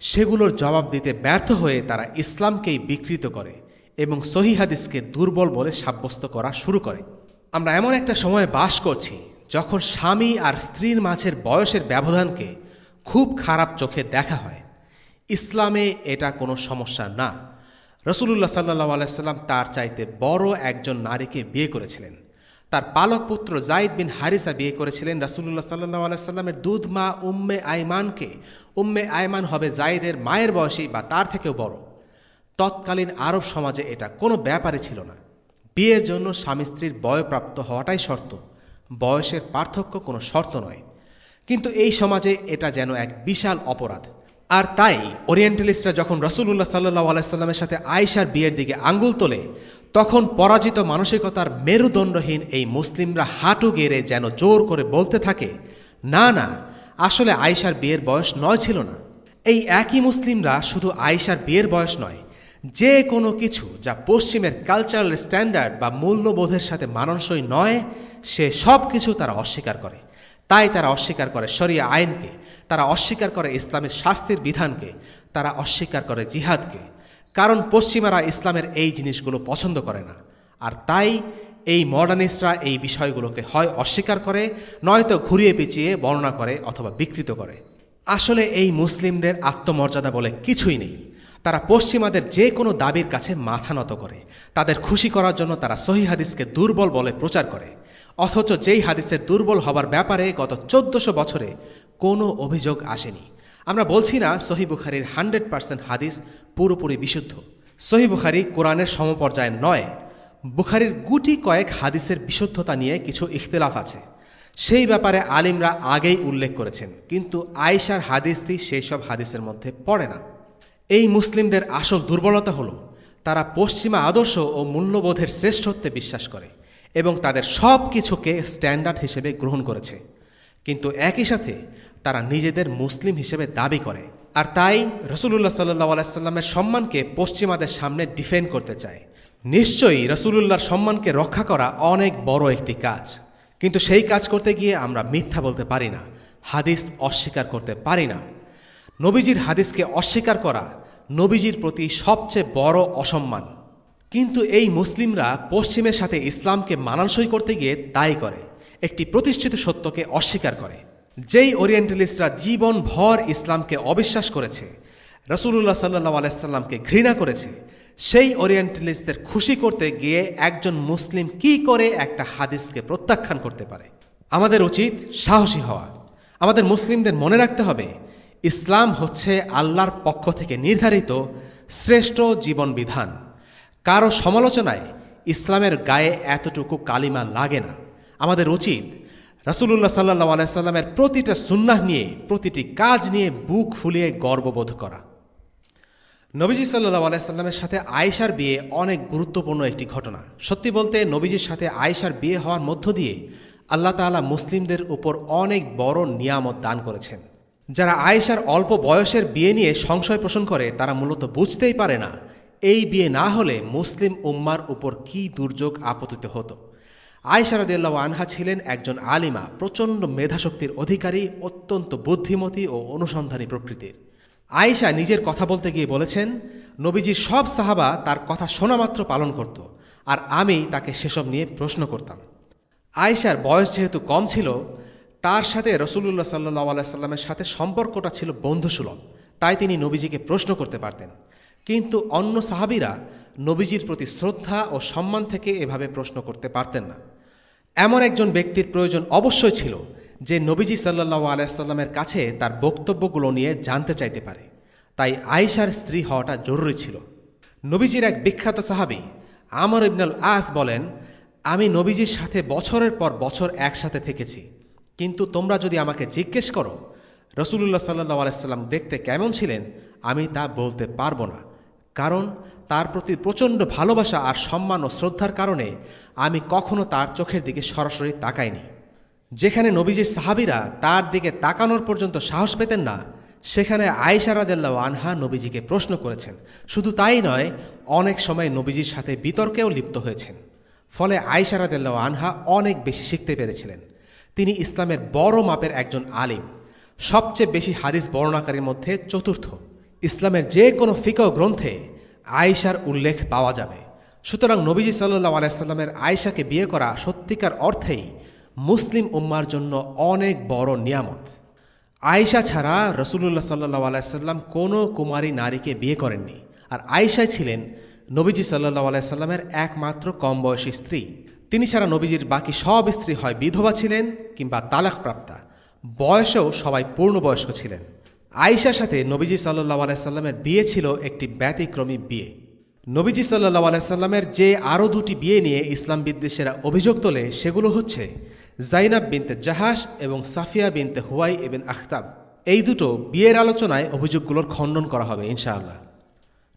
সেগুলোর জবাব দিতে ব্যর্থ হয়ে তারা ইসলামকেই বিকৃত করে এবং সহিহ হাদিসকে দুর্বল বলে সাব্যস্ত করা শুরু করে। আমরা এমন একটা সময়ে বাস করছি যখন স্বামী আর স্ত্রীর মাঝের বয়সের ব্যবধানকে খুব খারাপ চোখে দেখা হয়। ইসলামে এটা কোনো সমস্যা না। রাসূলুল্লাহ সাল্লাল্লাহু আলাইহি সাল্লাম তার চাইতে বড় একজন নারীকে বিয়ে করেছিলেন। তার পালক পুত্র যায়েদ বিন হারিসা বিয়ে করেছিলেন রাসূলুল্লাহ সাল্লাল্লাহু আলাইহি সাল্লামের দুধ মা উম্মে আইমানকে। উম্মে আইমান হবে যায়েদের মায়ের বয়সী বা তার থেকেও বড়। তৎকালীন আরব সমাজে এটা কোনো ব্যাপারই ছিল না। বিয়ের জন্য স্বামী স্ত্রীর বয়প্রাপ্ত হওয়াটাই শর্ত, বয়সের পার্থক্য কোনো শর্ত নয়। কিন্তু এই সমাজে এটা যেন এক বিশাল অপরাধ। আর তাই ওরিয়েন্টালিস্টরা যখন রাসূলুল্লাহ সাল্লাল্লাহু আলাইহি সাল্লামের সাথে আয়েশার বিয়ের দিকে আঙ্গুল তোলে, তখন পরাজিত মানসিকতার মেরুদণ্ডহীন এই মুসলিমরা হাঁটু গেড়ে যেন জোর করে বলতে থাকে, না না, আসলে আয়েশার বিয়ের বয়স 9 ছিল না। এই একই মুসলিমরা শুধু আয়েশার বিয়ের বয়স নয়, যে কোনো কিছু যা পশ্চিমের কালচারাল স্ট্যান্ডার্ড বা মূল্যবোধের সাথে মানানসই নয়, সে সব কিছু তারা অস্বীকার করে। তাই তারা অস্বীকার করে শরিয়া আইনকে, তারা অস্বীকার করে ইসলামের শাস্তির বিধানকে, তারা অস্বীকার করে জিহাদকে। কারণ পশ্চিমারা ইসলামের এই জিনিসগুলো পছন্দ করে না। আর তাই এই মডার্নিস্টরা এই বিষয়গুলোকে হয় অস্বীকার করে, নয়তো ঘুরিয়ে পেঁচিয়ে বর্ণনা করে অথবা বিকৃত করে। আসলে এই মুসলিমদের আত্মমর্যাদা বলে কিছুই নেই। তারা পশ্চিমাদের যে কোনো দাবির কাছে মাথা নত করে। তাদের খুশি করার জন্য তারা সহিহ হাদিসকে দুর্বল বলে প্রচার করে, অথচ যেই হাদিসের দুর্বল হবার ব্যাপারে গত 1400 বছরে কোনো অভিযোগ আসেনি। আমরা বলছি না সহিহ বুখারীর 100% হাদিস পুরোপুরি বিশুদ্ধ। সহিহ বুখারী কোরআনের সমপর্যায়ে নয়। বুখারীর গুটি কয়েক হাদিসের বিশুদ্ধতা নিয়ে কিছু ইখতিলাফ আছে, সেই ব্যাপারে আলিমরা আগেই উল্লেখ করেছেন, কিন্তু আয়েশার হাদিসটি সেই সব হাদিসের মধ্যে পড়ে না। এই মুসলিমদের আসল দুর্বলতা হলো তারা পশ্চিমা আদর্শ ও মূল্যবোধের শ্রেষ্ঠত্বে বিশ্বাস করে এবং তাদের সব কিছুকে স্ট্যান্ডার্ড হিসেবে গ্রহণ করেছে, কিন্তু একই সাথে তারা নিজেদের মুসলিম হিসেবে দাবি করে। আর তাই রাসূলুল্লাহ সাল্লাল্লাহু আলাইহি সাল্লামের সম্মানকে পশ্চিমাদের সামনে ডিফেন্ড করতে চায়। নিশ্চয়ই রাসূলুল্লাহর সম্মানকে রক্ষা করা অনেক বড় একটি কাজ, কিন্তু সেই কাজ করতে গিয়ে আমরা মিথ্যা বলতে পারি না, হাদিস অস্বীকার করতে পারি না। নবীজির হাদিসকে অস্বীকার করা নবীজির প্রতি সবচেয়ে বড় অসম্মান। কিন্তু এই মুসলিমরা পশ্চিমের সাথে ইসলামকে মানানসই করতে গিয়ে তাই করে, একটি প্রতিষ্ঠিত সত্যকে অস্বীকার করে। যেই ওরিয়েন্টালিস্টরা জীবন ভর ইসলামকে অবিশ্বাস করেছে, রাসূলুল্লাহ সাল্লাল্লাহু আলাইহি সাল্লামকে ঘৃণা করেছে, সেই ওরিয়েন্টালিস্টদের খুশি করতে গিয়ে একজন মুসলিম কি করে একটা হাদিসকে প্রত্যাখ্যান করতে পারে? আমাদের উচিত সাহসী হওয়া। আমাদের মুসলিমদের মনে রাখতে হবে, ইসলাম হচ্ছে আল্লাহর পক্ষ থেকে নির্ধারিত শ্রেষ্ঠ জীবন বিধান। কারো সমালোচনায় ইসলামের গায়ে এতটুকু কালিমা লাগে না। আমাদের উচিত রাসূলুল্লাহ সাল্লাল্লাহু আলাইহি সাল্লামের প্রতিটা সুন্নাহ নিয়ে, প্রতিটি কাজ নিয়ে বুক ফুলিয়ে গর্ববোধ করা। নবীজি সাল্লাল্লাহু আলাইহি সাল্লামের সাথে আয়েশার বিয়ে অনেক গুরুত্বপূর্ণ একটি ঘটনা। সত্যি বলতে নবীজির সাথে আয়েশার বিয়ে হওয়ার মধ্য দিয়ে আল্লাহ তাআলা মুসলিমদের উপর অনেক বড় নিয়ামত দান করেছেন। যারা আয়েশার অল্প বয়সের বিয়ে নিয়ে সংশয় পোষণ করে, তারা মূলত বুঝতেই পারে না এই বিয়ে না হলে মুসলিম উম্মার উপর কী দুর্যোগ আপতিত হতো। আয়েশা রাদিয়াল্লাহু আনহা ছিলেন একজন আলিমা, প্রচণ্ড মেধাশক্তির অধিকারী, অত্যন্ত বুদ্ধিমতী ও অনুসন্ধানী প্রকৃতির। আয়েশা নিজের কথা বলতে গিয়ে বলেছেন, নবীজির সব সাহাবা তার কথা শোনামাত্র পালন করত, আর আমি তাকে সেসব নিয়ে প্রশ্ন করতাম। আয়েশার বয়স যেহেতু কম ছিল, তার সাথে রাসূলুল্লাহ সাল্লাল্লাহু আলাইহি সাল্লামের সাথে সম্পর্কটা ছিল বন্ধুসুলভ, তাই তিনি নবীজিকে প্রশ্ন করতে পারতেন। কিন্তু অন্য সাহাবীরা নবীজির প্রতি শ্রদ্ধা ও সম্মান থেকে এভাবে প্রশ্ন করতে পারতেন না। এমন একজন ব্যক্তির প্রয়োজন অবশ্যই ছিল যে নবীজি সাল্লাল্লাহু আলাইহি সাল্লামের কাছে তার বক্তব্যগুলো নিয়ে জানতে চাইতে পারে। তাই আয়েশার স্ত্রী হওয়াটা জরুরি ছিল। নবীজির এক বিখ্যাত সাহাবী আমর ইবনুল আস বলেন, আমি নবীজির সাথে বছরের পর বছর একসাথে থেকেছি, কিন্তু তোমরা যদি আমাকে জিজ্ঞেস করো রাসূলুল্লাহ সাল্লাল্লাহু আলাইহি সাল্লাম দেখতে কেমন ছিলেন, আমি তা বলতে পারবো না। কারণ তার প্রতি প্রচণ্ড ভালোবাসা আর সম্মান ও শ্রদ্ধার কারণে আমি কখনো তার চোখের দিকে সরাসরি তাকাইনি। যেখানে নবীজির সাহাবীরা তার দিকে তাকানোর পর্যন্ত সাহস পেতেন না, সেখানে আয়েশা রাদিয়াল্লাহু আনহা নবীজিকে প্রশ্ন করেছেন। শুধু তাই নয়, অনেক সময় নবীজির সাথে বিতর্কেও লিপ্ত হয়েছেন। ফলে আয়েশা রাদিয়াল্লাহু আনহা অনেক বেশি শিখতে পেরেছিলেন। তিনি ইসলামের বড় মাপের একজন আলিম, সবচেয়ে বেশি হাদিস বর্ণনাকারীর মধ্যে চতুর্থ। ইসলামের যে কোনো ফিকহ গ্রন্থে আয়েশার উল্লেখ পাওয়া যাবে। সুতরাং নবীজি সাল্লাল্লাহু আলাইহি সাল্লামের আয়েশাকে বিয়ে করা সত্যিকার অর্থেই মুসলিম উম্মার জন্য অনেক বড় নিয়ামত। আয়েশা ছাড়া রাসূলুল্লাহ সাল্লাল্লাহু আলাইহি সাল্লাম কোনো কুমারী নারীকে বিয়ে করেননি, আর আয়েশাই ছিলেন নবীজি সাল্লাল্লাহু আলাইহি সাল্লামের একমাত্র কম বয়সী স্ত্রী। তিনি ছাড়া নবীজির বাকি সব স্ত্রী হয় বিধবা ছিলেন কিংবা তালাকপ্রাপ্তা, বয়সেও সবাই পূর্ণবয়স্ক ছিলেন। আয়েশার সাথে নবীজি সাল্লাল্লাহু আলাইহি সাল্লামের বিয়ে ছিল একটি ব্যতিক্রমী বিয়ে। নবীজি সাল্লাল্লাহু আলাইহি সাল্লামের যে আরও দুটি বিয়ে নিয়ে ইসলাম বিদ্বেষীরা অভিযোগ তোলে সেগুলো হচ্ছে জাইনাব বিনতে জাহাশ এবং সাফিয়া বিনতে হুয়াই ইবন আখতাব। এই দুটো বিয়ের আলোচনায় অভিযোগগুলোর খণ্ডন করা হবে ইনশাআল্লাহ।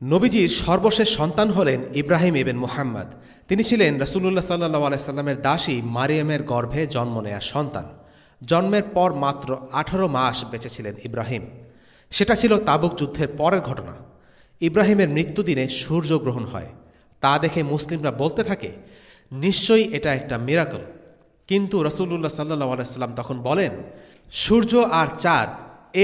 নবীজির সর্বশেষ সন্তান হলেন ইব্রাহিম ইবন মুহাম্মদ। তিনি ছিলেন রাসূলুল্লাহ সাল্লাল্লাহু আলাইহি সাল্লামের দাসী মারিয়ামের গর্ভে জন্ম নেয়া সন্তান। জন্মের পর মাত্র 18 মাস বেঁচে ছিলেন ইব্রাহিম। সেটা ছিল তাবুক যুদ্ধের পরের ঘটনা। ইব্রাহিমের মৃত্যুদিনে সূর্যগ্রহণ হয়। তা দেখে মুসলিমরা বলতে থাকে, নিশ্চয়ই এটা একটা মিরাকল। কিন্তু রাসূলুল্লাহ সাল্লাল্লাহু আলাইহি সাল্লাম তখন বলেন, সূর্য আর চাঁদ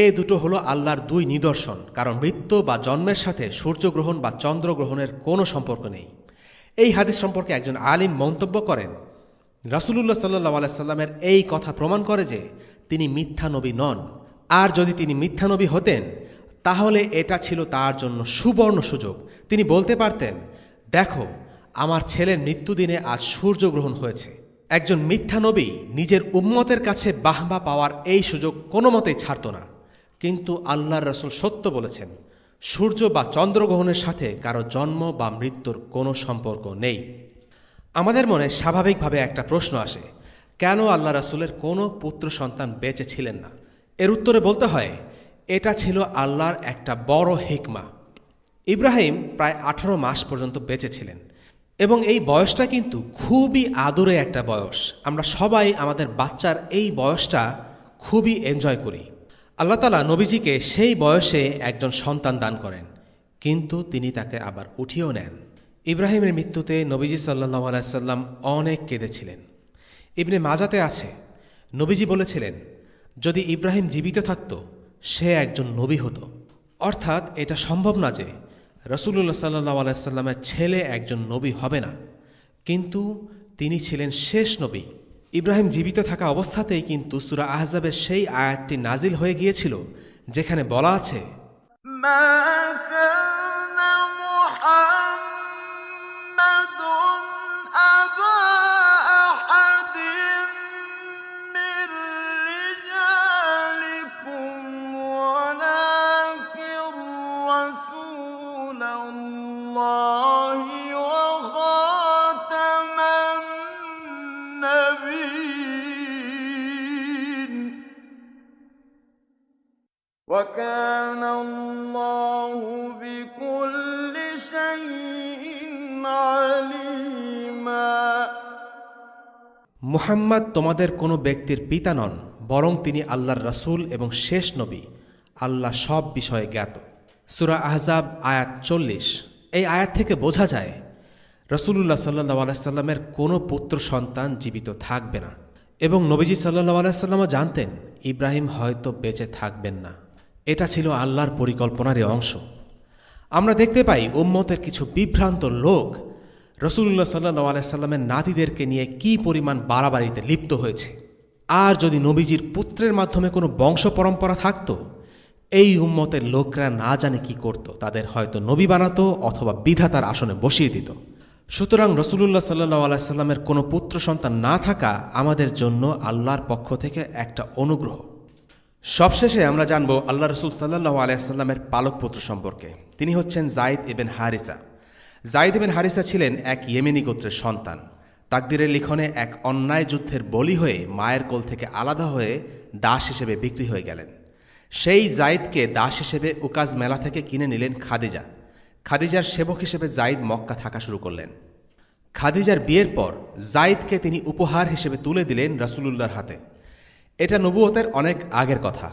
এ দুটো হলো আল্লাহর দুই নিদর্শন, কারণ মৃত্যু বা জন্মের সাথে সূর্যগ্রহণ বা চন্দ্রগ্রহণের কোনো সম্পর্ক নেই। এই হাদিস সম্পর্কে একজন আলিম মন্তব্য করেন, রাসূলুল্লাহ সাল্লাল্লাহু আলাইহি সাল্লামের এই কথা প্রমাণ করে যে তিনি মিথ্যা নবী নন। আর যদি তিনি মিথ্যা নবী হতেন তাহলে এটা ছিল তার জন্য সুবর্ণ সুযোগ। তিনি বলতে পারতেন, দেখো আমার ছেলের মৃত্যুদিনে আজ সূর্যগ্রহণ হয়েছে। একজন মিথ্যা নবী নিজের উম্মতের কাছে বাহবা পাওয়ার এই সুযোগ কোনো মতেই ছাড়ত না। কিন্তু আল্লাহর রাসূল সত্য বলেছেন, সূর্য বা চন্দ্রগ্রহণের সাথে কারো জন্ম বা মৃত্যুর কোনো সম্পর্ক নেই। আমাদের মনে স্বাভাবিকভাবে একটা প্রশ্ন আসে, কেন আল্লাহ রাসূলের কোনো পুত্র সন্তান বেঁচে ছিলেন না? এর উত্তরে বলতে হয়, এটা ছিল আল্লাহর একটা বড় হিকমা। ইব্রাহিম প্রায় 18 মাস পর্যন্ত বেঁচে ছিলেন এবং এই বয়সটা কিন্তু খুবই আদুরে একটা বয়স। আমরা সবাই আমাদের বাচ্চার এই বয়সটা খুবই এনজয় করি। আল্লাহ তাআলা নবীজিকে সেই বয়সে একজন সন্তান দান করেন, কিন্তু তিনি তাকে আবার উঠিয়েও নেন। ইব্রাহিমের মৃত্যুতে নবীজি সাল্লাল্লাহু আলাইহি সাল্লাম অনেক কেঁদেছিলেন। ইবনে মাজাতে আছে, নবীজি বলেছিলেন, যদি ইব্রাহিম জীবিত থাকত সে একজন নবী হতো। অর্থাৎ এটা সম্ভব না যে রাসূলুল্লাহ সাল্লাল্লাহু আলাইহি সাল্লামের ছেলে একজন নবী হবে না, কিন্তু তিনি ছিলেন শেষ নবী। ইব্রাহিম জীবিত থাকা অবস্থাতেই কিন্তু সূরা আহজাবের সেই আয়াতটি নাজিল হয়ে গিয়েছিল যেখানে বলা আছে, وكان الله بكل شيء عليما। মুহাম্মদ তোমাদের কোনো ব্যক্তির পিতা নন, বরং তিনি আল্লাহর রাসূল এবং শেষ নবী। আল্লাহ সব বিষয়ে জ্ঞাত। সূরা আহজাব আয়াত 40। এই আয়াত থেকে বোঝা যায় রাসূলুল্লাহ সাল্লাল্লাহু আলাইহি সাল্লামের কোনো পুত্র সন্তান জীবিত থাকবে না এবং নবীজি সাল্লাল্লাহু আলাইহি সাল্লামও জানতেন ইব্রাহিম হয়তো বেঁচে থাকবেন না। এটা ছিল আল্লাহর পরিকল্পনারই অংশ। আমরা দেখতে পাই উম্মতের কিছু বিভ্রান্ত লোক রাসূলুল্লাহ সাল্লাল্লাহু আলাইহি সাল্লামের নাতিদেরকে নিয়ে কি পরিমাণ বাড়াবাড়িতে লিপ্ত হয়েছে। আর যদি নবীজির পুত্রের মাধ্যমে কোনো বংশ পরম্পরা থাকত, এই উম্মতের লোকরা না জানে কি করত, তাদের হয়তো নবী বানাতো অথবা বিধাতার আসনে বসিয়ে দিত। সুতরাং রাসূলুল্লাহ সাল্লাল্লাহু আলাইহি সাল্লামের কোনো পুত্র সন্তান না থাকা আমাদের জন্য আল্লাহর পক্ষ থেকে একটা অনুগ্রহ। সবশেষে আমরা জানব আল্লাহ রাসূল সাল্লাল্লাহু আলাইহি সাল্লামের পালক পুত্র সম্পর্কে। তিনি হচ্ছেন যায়েদ ইবন হারিসা। যায়েদ ইবন হারিসা ছিলেন এক ইয়েমেনি গোত্রের সন্তান। তাকদীরের লিখনে এক অন্যায় যুদ্ধের বলি হয়ে মায়ের কোল থেকে আলাদা হয়ে দাস হিসেবে বিক্রি হয়ে গেলেন। সেই যায়েদকে দাস হিসেবে উকাজ মেলা থেকে কিনে নিলেন খাদিজা। খাদিজার সেবক হিসেবে যায়েদ মক্কা থাকা শুরু করলেন। খাদিজার বিয়ের পর যায়েদকে তিনি উপহার হিসেবে তুলে দিলেন রাসূলুল্লাহর হাতে। এটা নবুয়তের অনেক আগের কথা।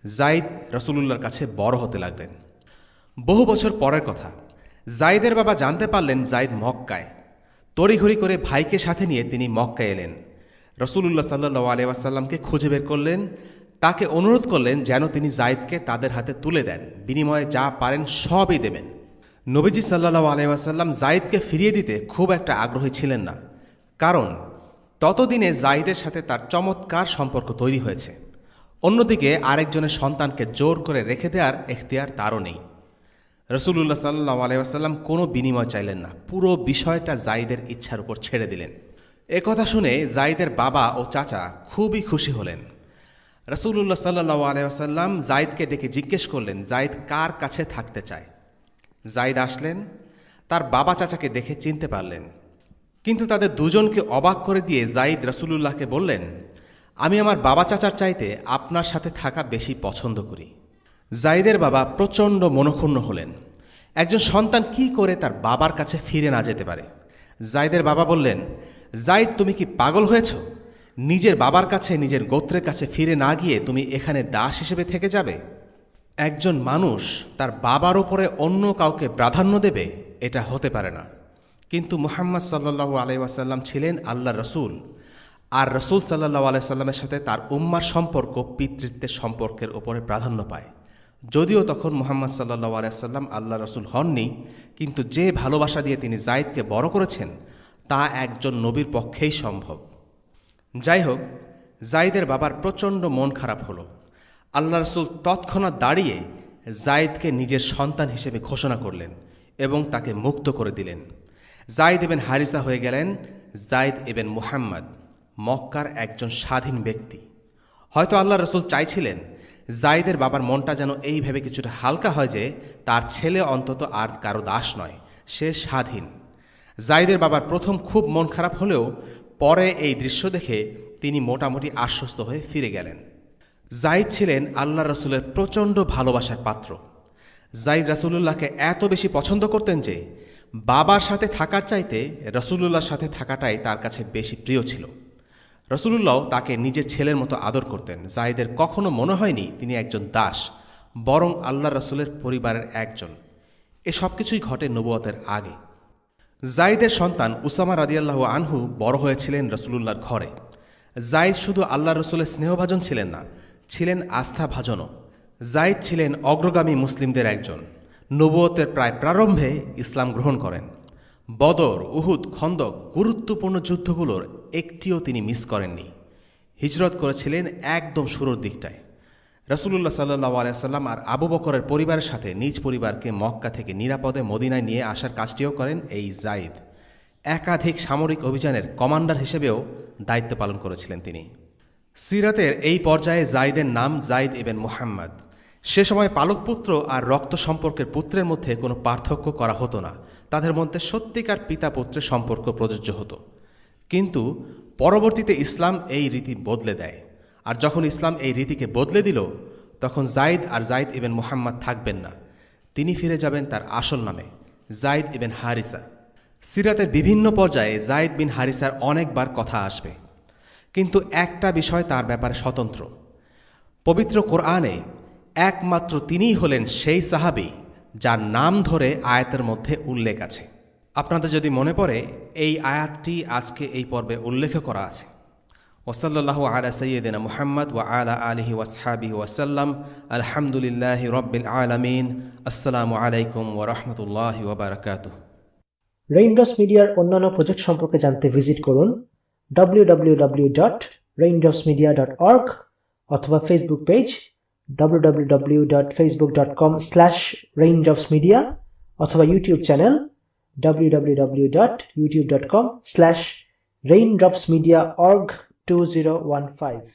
যায়েদ রাসূলুল্লাহর কাছে বড় হতে লাগলেন। বহু বছর পরের কথা, যায়েদের বাবা জানতে পারলেন যায়েদ মক্কায়। তড়িঘড়ি করে ভাইকে সাথে নিয়ে তিনি মক্কায় এলেন। রাসূলুল্লাহ সাল্লাল্লাহু আলাইহি ওয়াসাল্লামকে খুঁজে বের করলেন, তাকে অনুরোধ করলেন যেন তিনি যায়েদকে তাদের হাতে তুলে দেন, বিনিময়ে যা পারেন সবই দেবেন। নবীজি সাল্লাল্লাহু আলাইহি ওয়াসাল্লাম যায়েদকে ফিরিয়ে দিতে খুব একটা আগ্রহী ছিলেন না, কারণ ততদিনে যায়েদের সাথে তার চমৎকার সম্পর্ক তৈরি হয়েছে। অন্যদিকে আরেকজনের সন্তানকে জোর করে রেখে দেওয়ার এখতিয়ার তারও নেই। রাসূলুল্লাহ সাল্লাল্লাহু আলাইহি ওয়াসাল্লাম কোনো বিনিময় চাইলেন না, পুরো বিষয়টা যায়েদের ইচ্ছার উপর ছেড়ে দিলেন। একথা শুনে যায়েদের বাবা ও চাচা খুবই খুশি হলেন। রাসূলুল্লাহ সাল্লাল্লাহু আলাইহি ওয়াসাল্লাম যায়েদকে ডেকে জিজ্ঞেস করলেন যায়েদ কার কাছে থাকতে চায়। যায়েদ আসলেন, তার বাবা চাচাকে দেখে চিনতে পারলেন। কিন্তু তাদের দুজনকে অবাক করে দিয়ে যায়েদ রাসূলুল্লাহকে বললেন, আমি আমার বাবা চাচার চাইতে আপনার সাথে থাকা বেশি পছন্দ করি। যায়েদের বাবা প্রচণ্ড মনক্ষুণ্ণ হলেন। একজন সন্তান কি করে তার বাবার কাছে ফিরে না যেতে পারে? যায়েদের বাবা বললেন, যায়েদ, তুমি কি পাগল হয়েছ? নিজের বাবার কাছে, নিজের গোত্রের কাছে ফিরে না গিয়ে তুমি এখানে দাস হিসেবে থেকে যাবে? একজন মানুষ তার বাবার ওপরে অন্য কাউকে প্রাধান্য দেবে, এটা হতে পারে না। কিন্তু মুহাম্মদ সাল্লাল্লাহু আলাইহি ওয়াসাল্লাম ছিলেন আল্লাহ রসুল, আর রসুল সাল্লাল্লাহু আলাইহি সাল্লামের সাথে তার উম্মার সম্পর্ক পিতৃত্বের সম্পর্কের ওপরে প্রাধান্য পায়। যদিও তখন মুহাম্মদ সাল্লাল্লাহু আলাইহি সাল্লাম আল্লাহ রসুল হননি, কিন্তু যে ভালোবাসা দিয়ে তিনি যায়েদকে বড় করেছেন তা একজন নবীর পক্ষেই সম্ভব। যাই হোক, যায়েদের বাবার প্রচণ্ড মন খারাপ হলো। আল্লাহ রসুল তৎক্ষণাৎ দাঁড়িয়ে যায়েদকে নিজের সন্তান হিসেবে ঘোষণা করলেন এবং তাকে মুক্ত করে দিলেন। যায়েদ ইবনে হারিসা হয়ে গেলেন যায়েদ ইবনে মুহাম্মদ, মক্কার একজন স্বাধীন ব্যক্তি। হয়তো আল্লাহ রসুল চাইছিলেন যায়েদের বাবার মনটা যেন এই ভেবে কিছুটা হালকা হয় যে তার ছেলে অন্তত আর কারো দাস নয়, সে স্বাধীন। যায়েদের বাবার প্রথম খুব মন খারাপ হলেও পরে এই দৃশ্য দেখে তিনি মোটামুটি আশ্বস্ত হয়ে ফিরে গেলেন। যায়েদ ছিলেন আল্লাহ রসুলের প্রচণ্ড ভালোবাসার পাত্র। যায়েদ রাসূলুল্লাহকে এত বেশি পছন্দ করতেন যে বাবার সাথে থাকার চাইতে রাসূলুল্লাহর সাথে থাকাটাই তার কাছে বেশি প্রিয় ছিল। রাসূলুল্লাহ তাকে নিজের ছেলের মতো আদর করতেন। যায়েদের কখনো মনে হয়নি তিনি একজন দাস, বরং আল্লাহ রসুলের পরিবারের একজন। এ সব কিছুই ঘটে নবুয়তের আগে। যায়েদের সন্তান উসামা রাদিয়াল্লাহু আনহু বড় হয়েছিলেন রাসূলুল্লাহর ঘরে। যায়েদ শুধু আল্লাহ রসুলের স্নেহভাজন ছিলেন না, ছিলেন আস্থাভাজনও। যায়েদ ছিলেন অগ্রগামী মুসলিমদের একজন। নবুয়তের প্রায় প্রারম্ভে ইসলাম গ্রহণ করেন। বদর, উহুদ, খন্দক গুরুত্বপূর্ণ যুদ্ধগুলোর একটিও তিনি মিস করেননি। হিজরত করেছিলেন একদম শুরুর দিকটায়। রাসূলুল্লাহ সাল্লাল্লাহু আলাইহি ওয়াসাল্লাম আর আবু বকরের পরিবারের সাথে নিজ পরিবারকে মক্কা থেকে নিরাপদে মদিনায় নিয়ে আসার কাজটিও করেন এই যায়েদ। একাধিক সামরিক অভিযানের কমান্ডার হিসেবেও দায়িত্ব পালন করেছিলেন তিনি। সিরাতের এই পর্যায়ে যায়েদের নাম যায়েদ ইবনে মুহাম্মদ। সে সময় পালকপুত্র আর রক্ত সম্পর্কের পুত্রের মধ্যে কোনো পার্থক্য করা হতো না, তাদের মধ্যে সত্যিকার পিতা পুত্রের সম্পর্ক প্রযোজ্য হতো। কিন্তু পরবর্তীতে ইসলাম এই রীতি বদলে দেয়, আর যখন ইসলাম এই রীতিকে বদলে দিল তখন যায়েদ আর যায়েদ ইবনে মুহাম্মদ থাকবেন না। তিনি ফিরে যাবেন তার আসল নামে, যায়েদ ইবনে হারিসা। সিরাতের বিভিন্ন পর্যায়ে যায়েদ বিন হারিসার অনেকবার কথা আসবে, কিন্তু একটা বিষয় তার ব্যাপারে স্বতন্ত্র। পবিত্র কোরআনে একমাত্র তিনিই হলেন সেই সাহাবী যার নাম ধরে আয়াতের মধ্যে উল্লেখ আছে। আপনাদের যদি মনে পড়ে, এই আয়াতটি আজকে এই পর্বে উল্লেখ করা আছে। ওয়াসাল্লাল্লাহু আলা সাইয়্যিদিনা মুহাম্মদ ওয়া আলা আলিহি ওয়াসহাবিহি ওয়াসাল্লাম। আলহামদুলিল্লাহি রাব্বিল আলামিন। আসসালামু আলাইকুম ওয়া রাহমাতুল্লাহি ওয়া বারাকাতুহু। রেইনড্রপস মিডিয়ার অন্যান্য প্রজেক্ট সম্পর্কে জানতে ভিজিট করুন www.raindropsmedia.org অথবা ফেসবুক পেজ www.facebook.com/raindropsmedia অথবা ইউটিউব চ্যানেল www.youtube.com/raindropsmediaorg2015